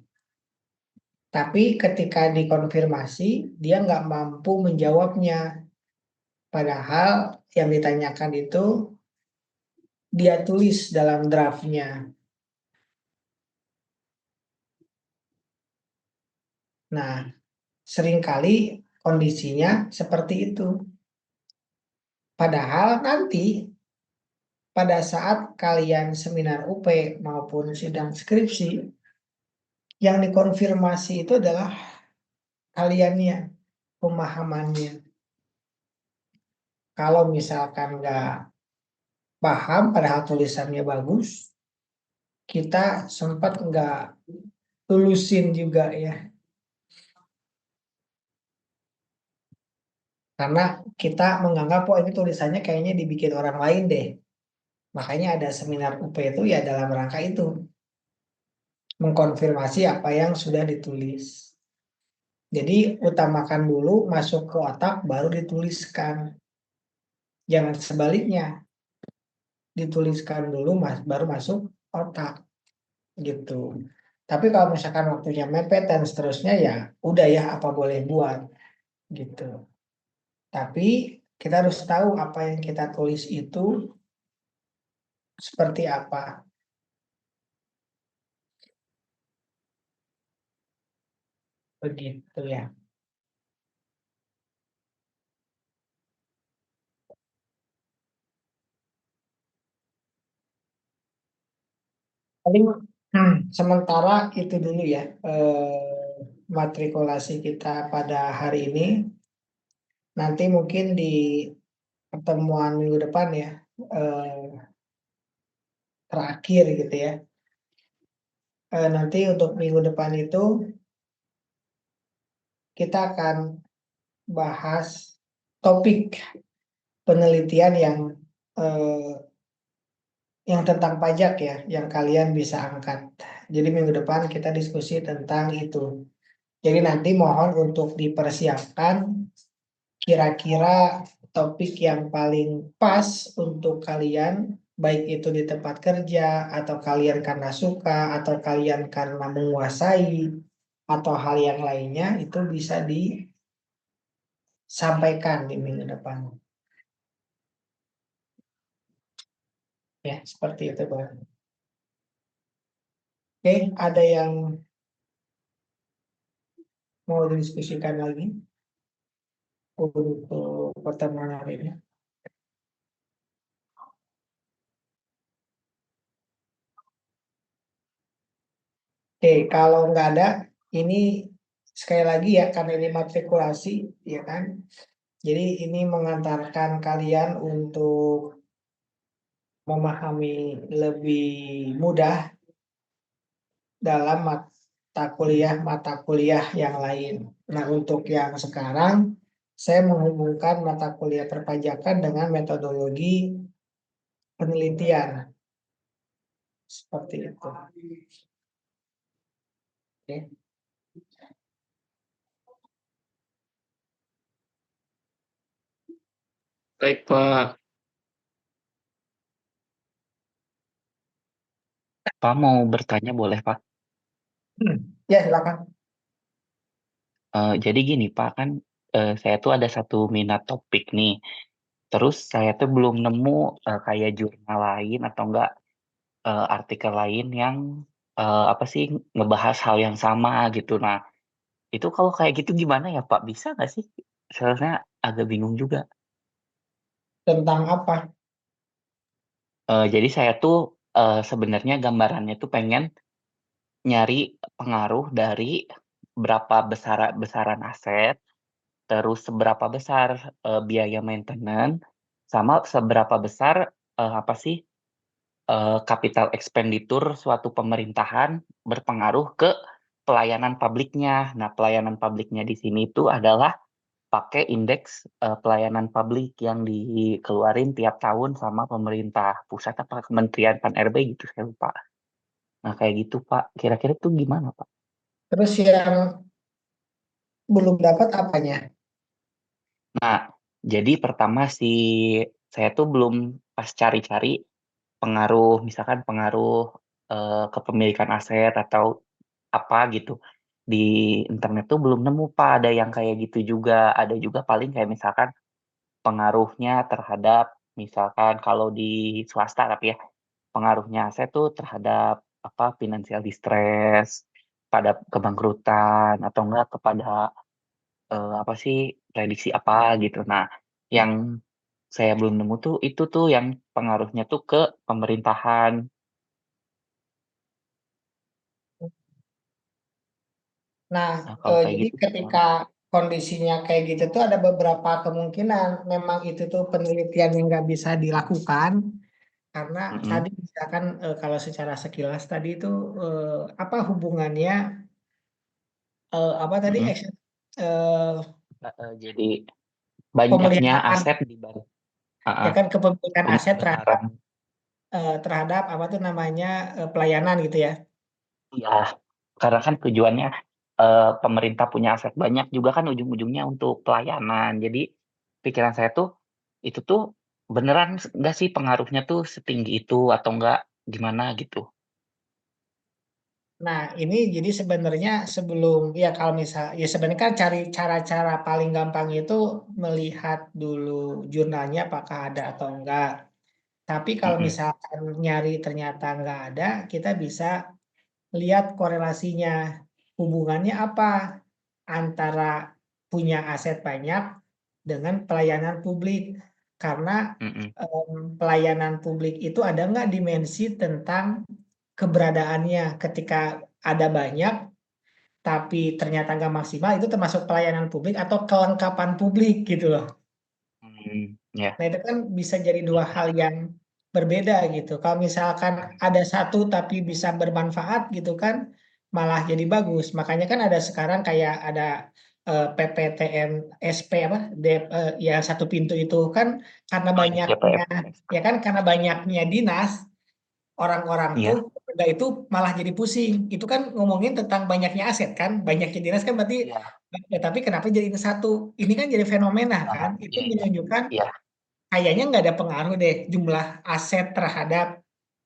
Tapi ketika dikonfirmasi, dia nggak mampu menjawabnya. Padahal yang ditanyakan itu dia tulis dalam draftnya. Nah, seringkali kondisinya seperti itu. Padahal nanti pada saat kalian seminar UP maupun sidang skripsi, yang dikonfirmasi itu adalah kaliannya, pemahamannya. Kalau misalkan nggak paham padahal tulisannya bagus, kita sempat nggak lulusin juga ya. Karena kita menganggap, oh ini tulisannya kayaknya dibikin orang lain deh. Makanya ada seminar UP itu ya dalam rangka itu. Mengkonfirmasi apa yang sudah ditulis. Jadi utamakan dulu masuk ke otak baru dituliskan. Jangan sebaliknya, dituliskan dulu baru masuk otak gitu. Tapi kalau misalkan waktunya mepet dan seterusnya ya udah ya apa boleh buat gitu. Tapi kita harus tahu apa yang kita tulis itu seperti apa. Begitu ya. Paling sementara itu dulu ya, matrikulasi kita pada hari ini. Nanti mungkin di pertemuan minggu depan ya, terakhir gitu ya. Nanti untuk minggu depan itu kita akan bahas topik penelitian eh, yang tentang pajak ya, yang kalian bisa angkat. Jadi minggu depan kita diskusi tentang itu. Jadi nanti mohon untuk dipersiapkan kira-kira topik yang paling pas untuk kalian, baik itu di tempat kerja, atau kalian karena suka, atau kalian karena menguasai, atau hal yang lainnya, itu bisa disampaikan di minggu depan. Ya, seperti itu, Bang. Oke, ada yang mau didiskusikan lagi untuk pertemuan hari ini? Oke, kalau nggak ada, ini sekali lagi ya, karena ini matrikulasi, ya kan? Jadi ini mengantarkan kalian untuk memahami lebih mudah dalam mata kuliah yang lain. Nah, untuk yang sekarang, saya menghubungkan mata kuliah perpajakan dengan metodologi penelitian. Seperti itu. Oke. Baik, Pak. Pak mau bertanya boleh, Pak? Ya, silakan. Jadi gini, Pak, kan saya tuh ada satu minat topik nih. Terus saya tuh belum nemu kayak jurnal lain atau enggak artikel lain yang apa sih ngebahas hal yang sama gitu. Nah, itu kalau kayak gitu gimana ya, Pak? Bisa nggak sih? Sebenarnya agak bingung juga. Tentang apa? Jadi saya tuh sebenarnya gambarannya tuh pengen nyari pengaruh dari berapa besaran aset, terus seberapa besar biaya maintenance, sama seberapa besar apa sih capital expenditure suatu pemerintahan berpengaruh ke pelayanan publiknya. Nah, pelayanan publiknya di sini itu adalah pakai indeks pelayanan publik yang dikeluarin tiap tahun sama pemerintah pusat apa Kementerian Pan-RB gitu, saya lupa. Nah, kayak gitu, Pak. Kira-kira tuh gimana, Pak? Terus yang belum dapat apanya? Nah, jadi pertama sih saya tuh belum pas cari-cari pengaruh, misalkan pengaruh kepemilikan aset atau apa gitu. Di internet tuh belum nemu Pak, ada yang kayak gitu juga. Ada juga paling kayak misalkan pengaruhnya terhadap, misalkan kalau di swasta tapi ya, pengaruhnya aset tuh terhadap apa financial distress, pada kebangkrutan atau enggak kepada apa sih prediksi apa gitu. Nah, yang saya belum nemu tuh itu tuh yang pengaruhnya tuh ke pemerintahan. Nah, Nah, kalau kayak jadi gitu ketika kondisinya kayak gitu tuh ada beberapa kemungkinan memang itu tuh penelitian yang nggak bisa dilakukan Karena Mhm. tadi misalkan kalau secara sekilas tadi itu apa hubungannya apa tadi Mhm. action eh, Jadi banyaknya pemeliharaan aset dibanding ya heeh, kan kepemilikan aset terhadap pemeliharaan terhadap apa tuh namanya pelayanan gitu ya. iya, karena kan tujuannya, pemerintah punya aset banyak juga kan ujung-ujungnya untuk pelayanan. Jadi pikiran saya tuh, itu tuh beneran nggak sih pengaruhnya tuh setinggi itu atau enggak, gimana gitu? Nah, ini jadi sebenarnya sebelum ya kalau misal ya sebenarnya kan cari cara-cara paling gampang itu melihat dulu jurnalnya apakah ada atau enggak. Tapi kalau Mhm. misalkan nyari ternyata enggak ada, kita bisa lihat korelasinya. Hubungannya apa antara punya aset banyak dengan pelayanan publik. Karena Mhm. pelayanan publik itu ada nggak dimensi tentang keberadaannya ketika ada banyak tapi ternyata nggak maksimal itu termasuk pelayanan publik atau kelengkapan publik gitu loh. Iya. Nah itu kan bisa jadi dua hal yang berbeda gitu. Kalau misalkan ada satu tapi bisa bermanfaat gitu kan malah jadi bagus. Makanya kan ada sekarang kayak ada PPTN SP apa ya satu pintu itu kan karena Oh iya, banyaknya JPF. ya kan karena banyaknya dinas orang-orang tuh Iya. udah itu malah jadi pusing. Itu kan ngomongin tentang banyaknya aset kan, banyaknya dinas kan berarti Iya. tapi kenapa jadi ini satu? Ini kan jadi fenomena kan. Itu Iya iya. menunjukkan Iya. kayaknya nggak ada pengaruh deh jumlah aset terhadap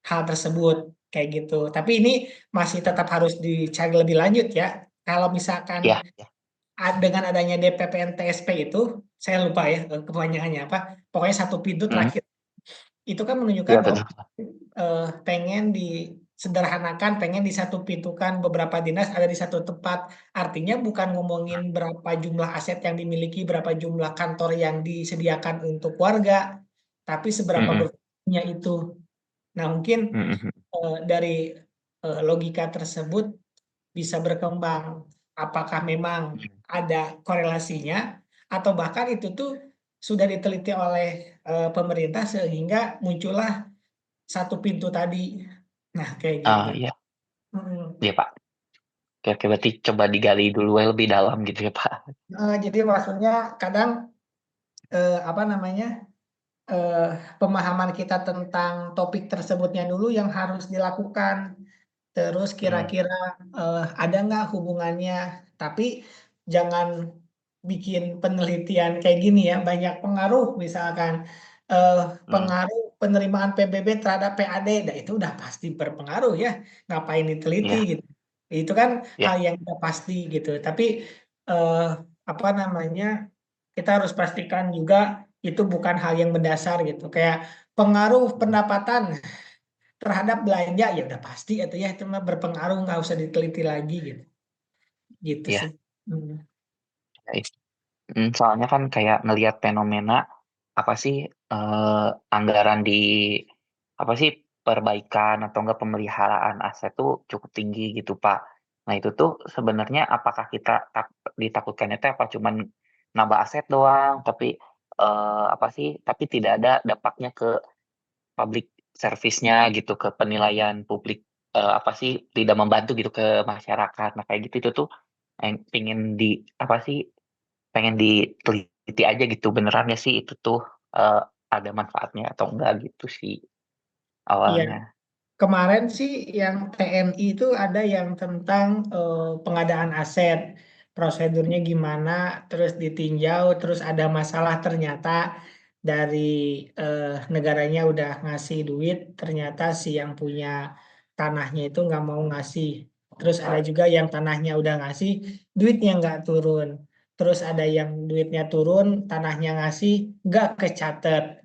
hal tersebut kayak gitu. Tapi ini masih tetap harus dicari lebih lanjut ya. Kalau misalkan Iya iya. dengan adanya DPPN TSP itu, saya lupa ya kepanjangannya apa. Pokoknya satu pintu Mhm. terakhir. Itu kan menunjukkan Iya oh betul. pengen disederhanakan, pengen disatu pintukan beberapa dinas ada di satu tempat. Artinya bukan ngomongin berapa jumlah aset yang dimiliki, berapa jumlah kantor yang disediakan untuk warga, tapi seberapa Mhm. berfungsinya itu. Nah, mungkin Mhm. dari logika tersebut bisa berkembang. Apakah memang Mhm. ada korelasinya, atau bahkan itu tuh sudah diteliti oleh pemerintah sehingga muncullah satu pintu tadi. Nah, kayak gitu. Iya. Mm. Iya, Pak. Oke oke, berarti coba digali dulu ya lebih dalam gitu ya, Pak? Jadi maksudnya kadang apa namanya eh, pemahaman kita tentang topik tersebutnya dulu yang harus dilakukan. Terus Mhm. kira-kira ada nggak hubungannya? Tapi jangan bikin penelitian kayak gini ya. Banyak pengaruh misalkan eh, Mhm. pengaruh penerimaan PBB terhadap PAD. Nah, itu udah pasti berpengaruh ya. Ngapain diteliti Iya gitu. Itu kan iya. hal yang udah pasti gitu. Tapi eh, apa namanya? Kita harus pastikan juga itu bukan hal yang mendasar gitu. Kayak pengaruh Mhm. pendapatan terhadap belanja ya udah pasti itu ya itu mah berpengaruh nggak usah diteliti lagi gitu gitu Iya. sih. Hmm. Baik. Soalnya kan kayak ngelihat fenomena, apa sih, anggaran di apa sih, perbaikan atau enggak pemeliharaan aset tuh cukup tinggi gitu, Pak. Nah itu tuh sebenarnya apakah kita ditakutkannya teh apa cuman nambah aset doang, tapi, apa sih, tapi tidak ada dampaknya ke public service-nya gitu, ke penilaian publik, apa sih, tidak membantu gitu ke masyarakat. Nah kayak gitu itu tuh yang pengen apa sih, pengen diteliti aja gitu, beneran nggak sih itu tuh, ada manfaatnya atau enggak gitu sih Iya, awalnya. kemarin sih yang TNI itu ada yang tentang pengadaan aset, prosedurnya gimana, terus ditinjau, terus ada masalah ternyata dari negaranya udah ngasih duit, ternyata si yang punya tanahnya itu nggak mau ngasih. Terus ada juga yang tanahnya udah ngasih, duitnya nggak turun. Terus ada yang duitnya turun, tanahnya ngasih, nggak kecatet.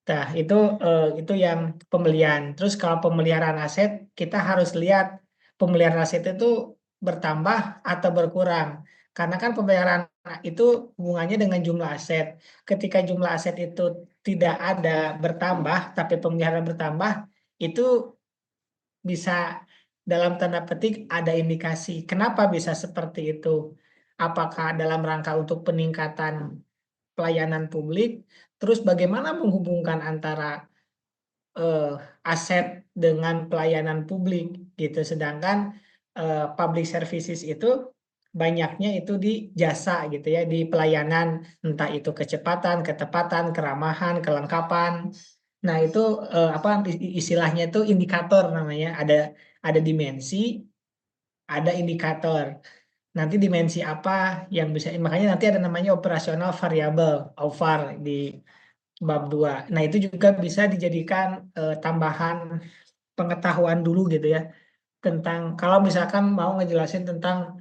Nah, itu yang pembelian. Terus kalau pemeliharaan aset, kita harus lihat pemeliharaan aset itu bertambah atau berkurang. Karena kan pemeliharaan itu hubungannya dengan jumlah aset. Ketika jumlah aset itu tidak ada bertambah, tapi pemeliharaan bertambah, itu bisa dalam tanda petik ada indikasi. Kenapa bisa seperti itu? Apakah dalam rangka untuk peningkatan pelayanan publik? Terus bagaimana menghubungkan antara aset dengan pelayanan publik gitu. Sedangkan public services itu banyaknya itu di jasa gitu ya, di pelayanan, entah itu kecepatan, ketepatan, keramahan, kelengkapan. Nah, itu apa istilahnya itu indikator namanya. Ada dimensi, ada indikator. Nanti dimensi apa yang bisa, makanya nanti ada namanya operasional variabel, OVAR di bab 2. Nah, itu juga bisa dijadikan tambahan pengetahuan dulu gitu ya, tentang kalau misalkan mau ngejelasin tentang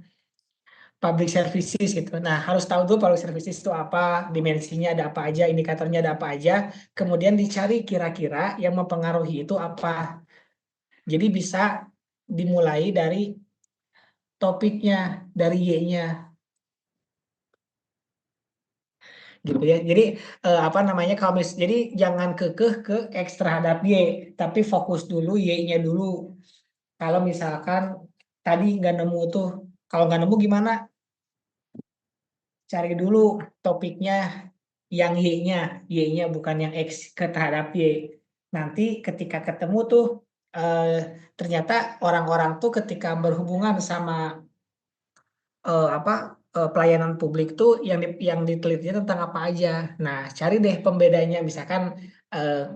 public services gitu. Nah, harus tahu dulu public services itu apa, dimensinya ada apa aja, indikatornya ada apa aja, kemudian dicari kira-kira yang mempengaruhi itu apa. Jadi bisa dimulai dari topiknya, dari Y-nya gitu ya. Jadi apa namanya, jadi jangan kekeh ke X terhadap Y, tapi fokus dulu Y-nya dulu. Kalau misalkan tadi nggak nemu tuh, kalau nggak nemu gimana? Cari dulu topiknya yang Y-nya, Y-nya bukan yang X ke terhadap Y. Nanti ketika ketemu tuh eh, ternyata orang-orang tuh ketika berhubungan sama apa pelayanan publik tuh yang ditelitinya tentang apa aja. Nah, cari deh pembedanya, misalkan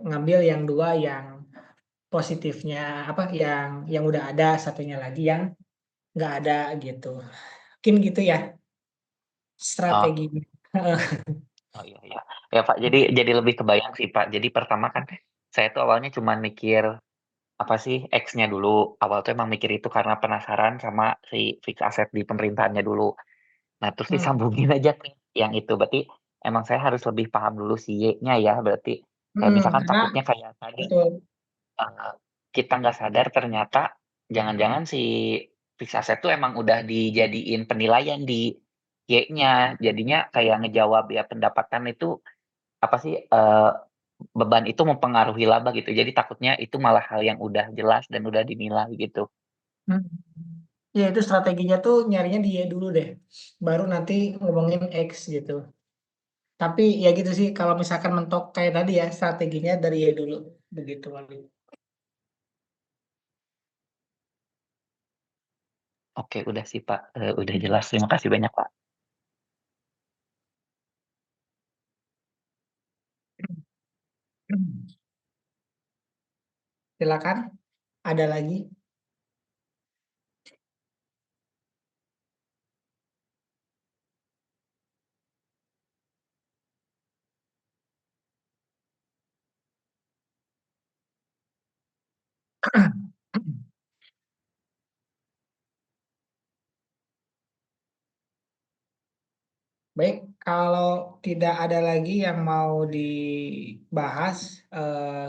ngambil yang dua yang positifnya apa yang udah ada, satunya lagi yang nggak ada gitu. Mungkin gitu ya Oh, strateginya. oh iya iya. Ya Pak, jadi lebih kebayang sih Pak. Jadi pertama kan saya tuh awalnya cuman mikir apa sih X-nya dulu. Awal tuh emang mikir itu karena penasaran sama si fix aset di pemerintahannya dulu. Nah, terus Hmm. disambungin aja nih yang itu. Berarti emang saya harus lebih paham dulu si Y-nya ya. Berarti kayak misalkan Karena takutnya kayak tadi betul. eh, kita nggak sadar ternyata jangan-jangan si fix aset tuh emang udah dijadiin penilaian di Y-nya. Jadinya kayak ngejawab ya pendapatan itu apa sih beban itu mempengaruhi laba gitu. Jadi takutnya itu malah hal yang udah jelas dan udah dinilai gitu. Hmm. Ya, itu strateginya tuh nyarinya di Y dulu deh, baru nanti ngomongin X gitu. Tapi ya gitu sih, kalau misalkan mentok kayak tadi ya, strateginya dari Y dulu, begitu Wali. Oke, udah sih Pak. Udah jelas. Terima kasih banyak Pak. Silakan, ada lagi. Baik, kalau tidak ada lagi yang mau dibahas,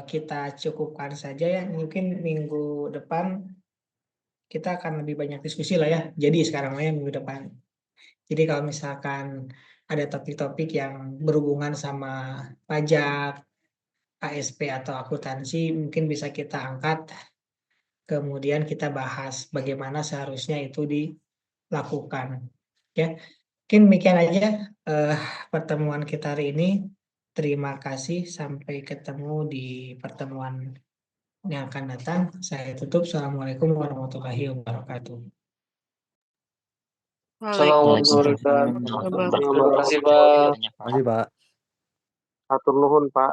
kita cukupkan saja ya. Mungkin minggu depan kita akan lebih banyak diskusi lah ya. Jadi sekarang lah ya minggu depan. Jadi kalau misalkan ada topik-topik yang berhubungan sama pajak, ASP atau akuntansi, mungkin bisa kita angkat. Kemudian kita bahas bagaimana seharusnya itu dilakukan. Ya, mungkin demikian aja eh, pertemuan kita hari ini. Terima kasih. Sampai ketemu di pertemuan yang akan datang. Saya tutup. Assalamualaikum warahmatullahi wabarakatuh. Waalaikumsalam Waalaikumsalam warahmatullahi warahmatullahi wabarakatuh. Terima wabarakatuh. kasih, Terima kasih Pak. banyak Pak. Masih, Pak. Atur nuhun, Pak.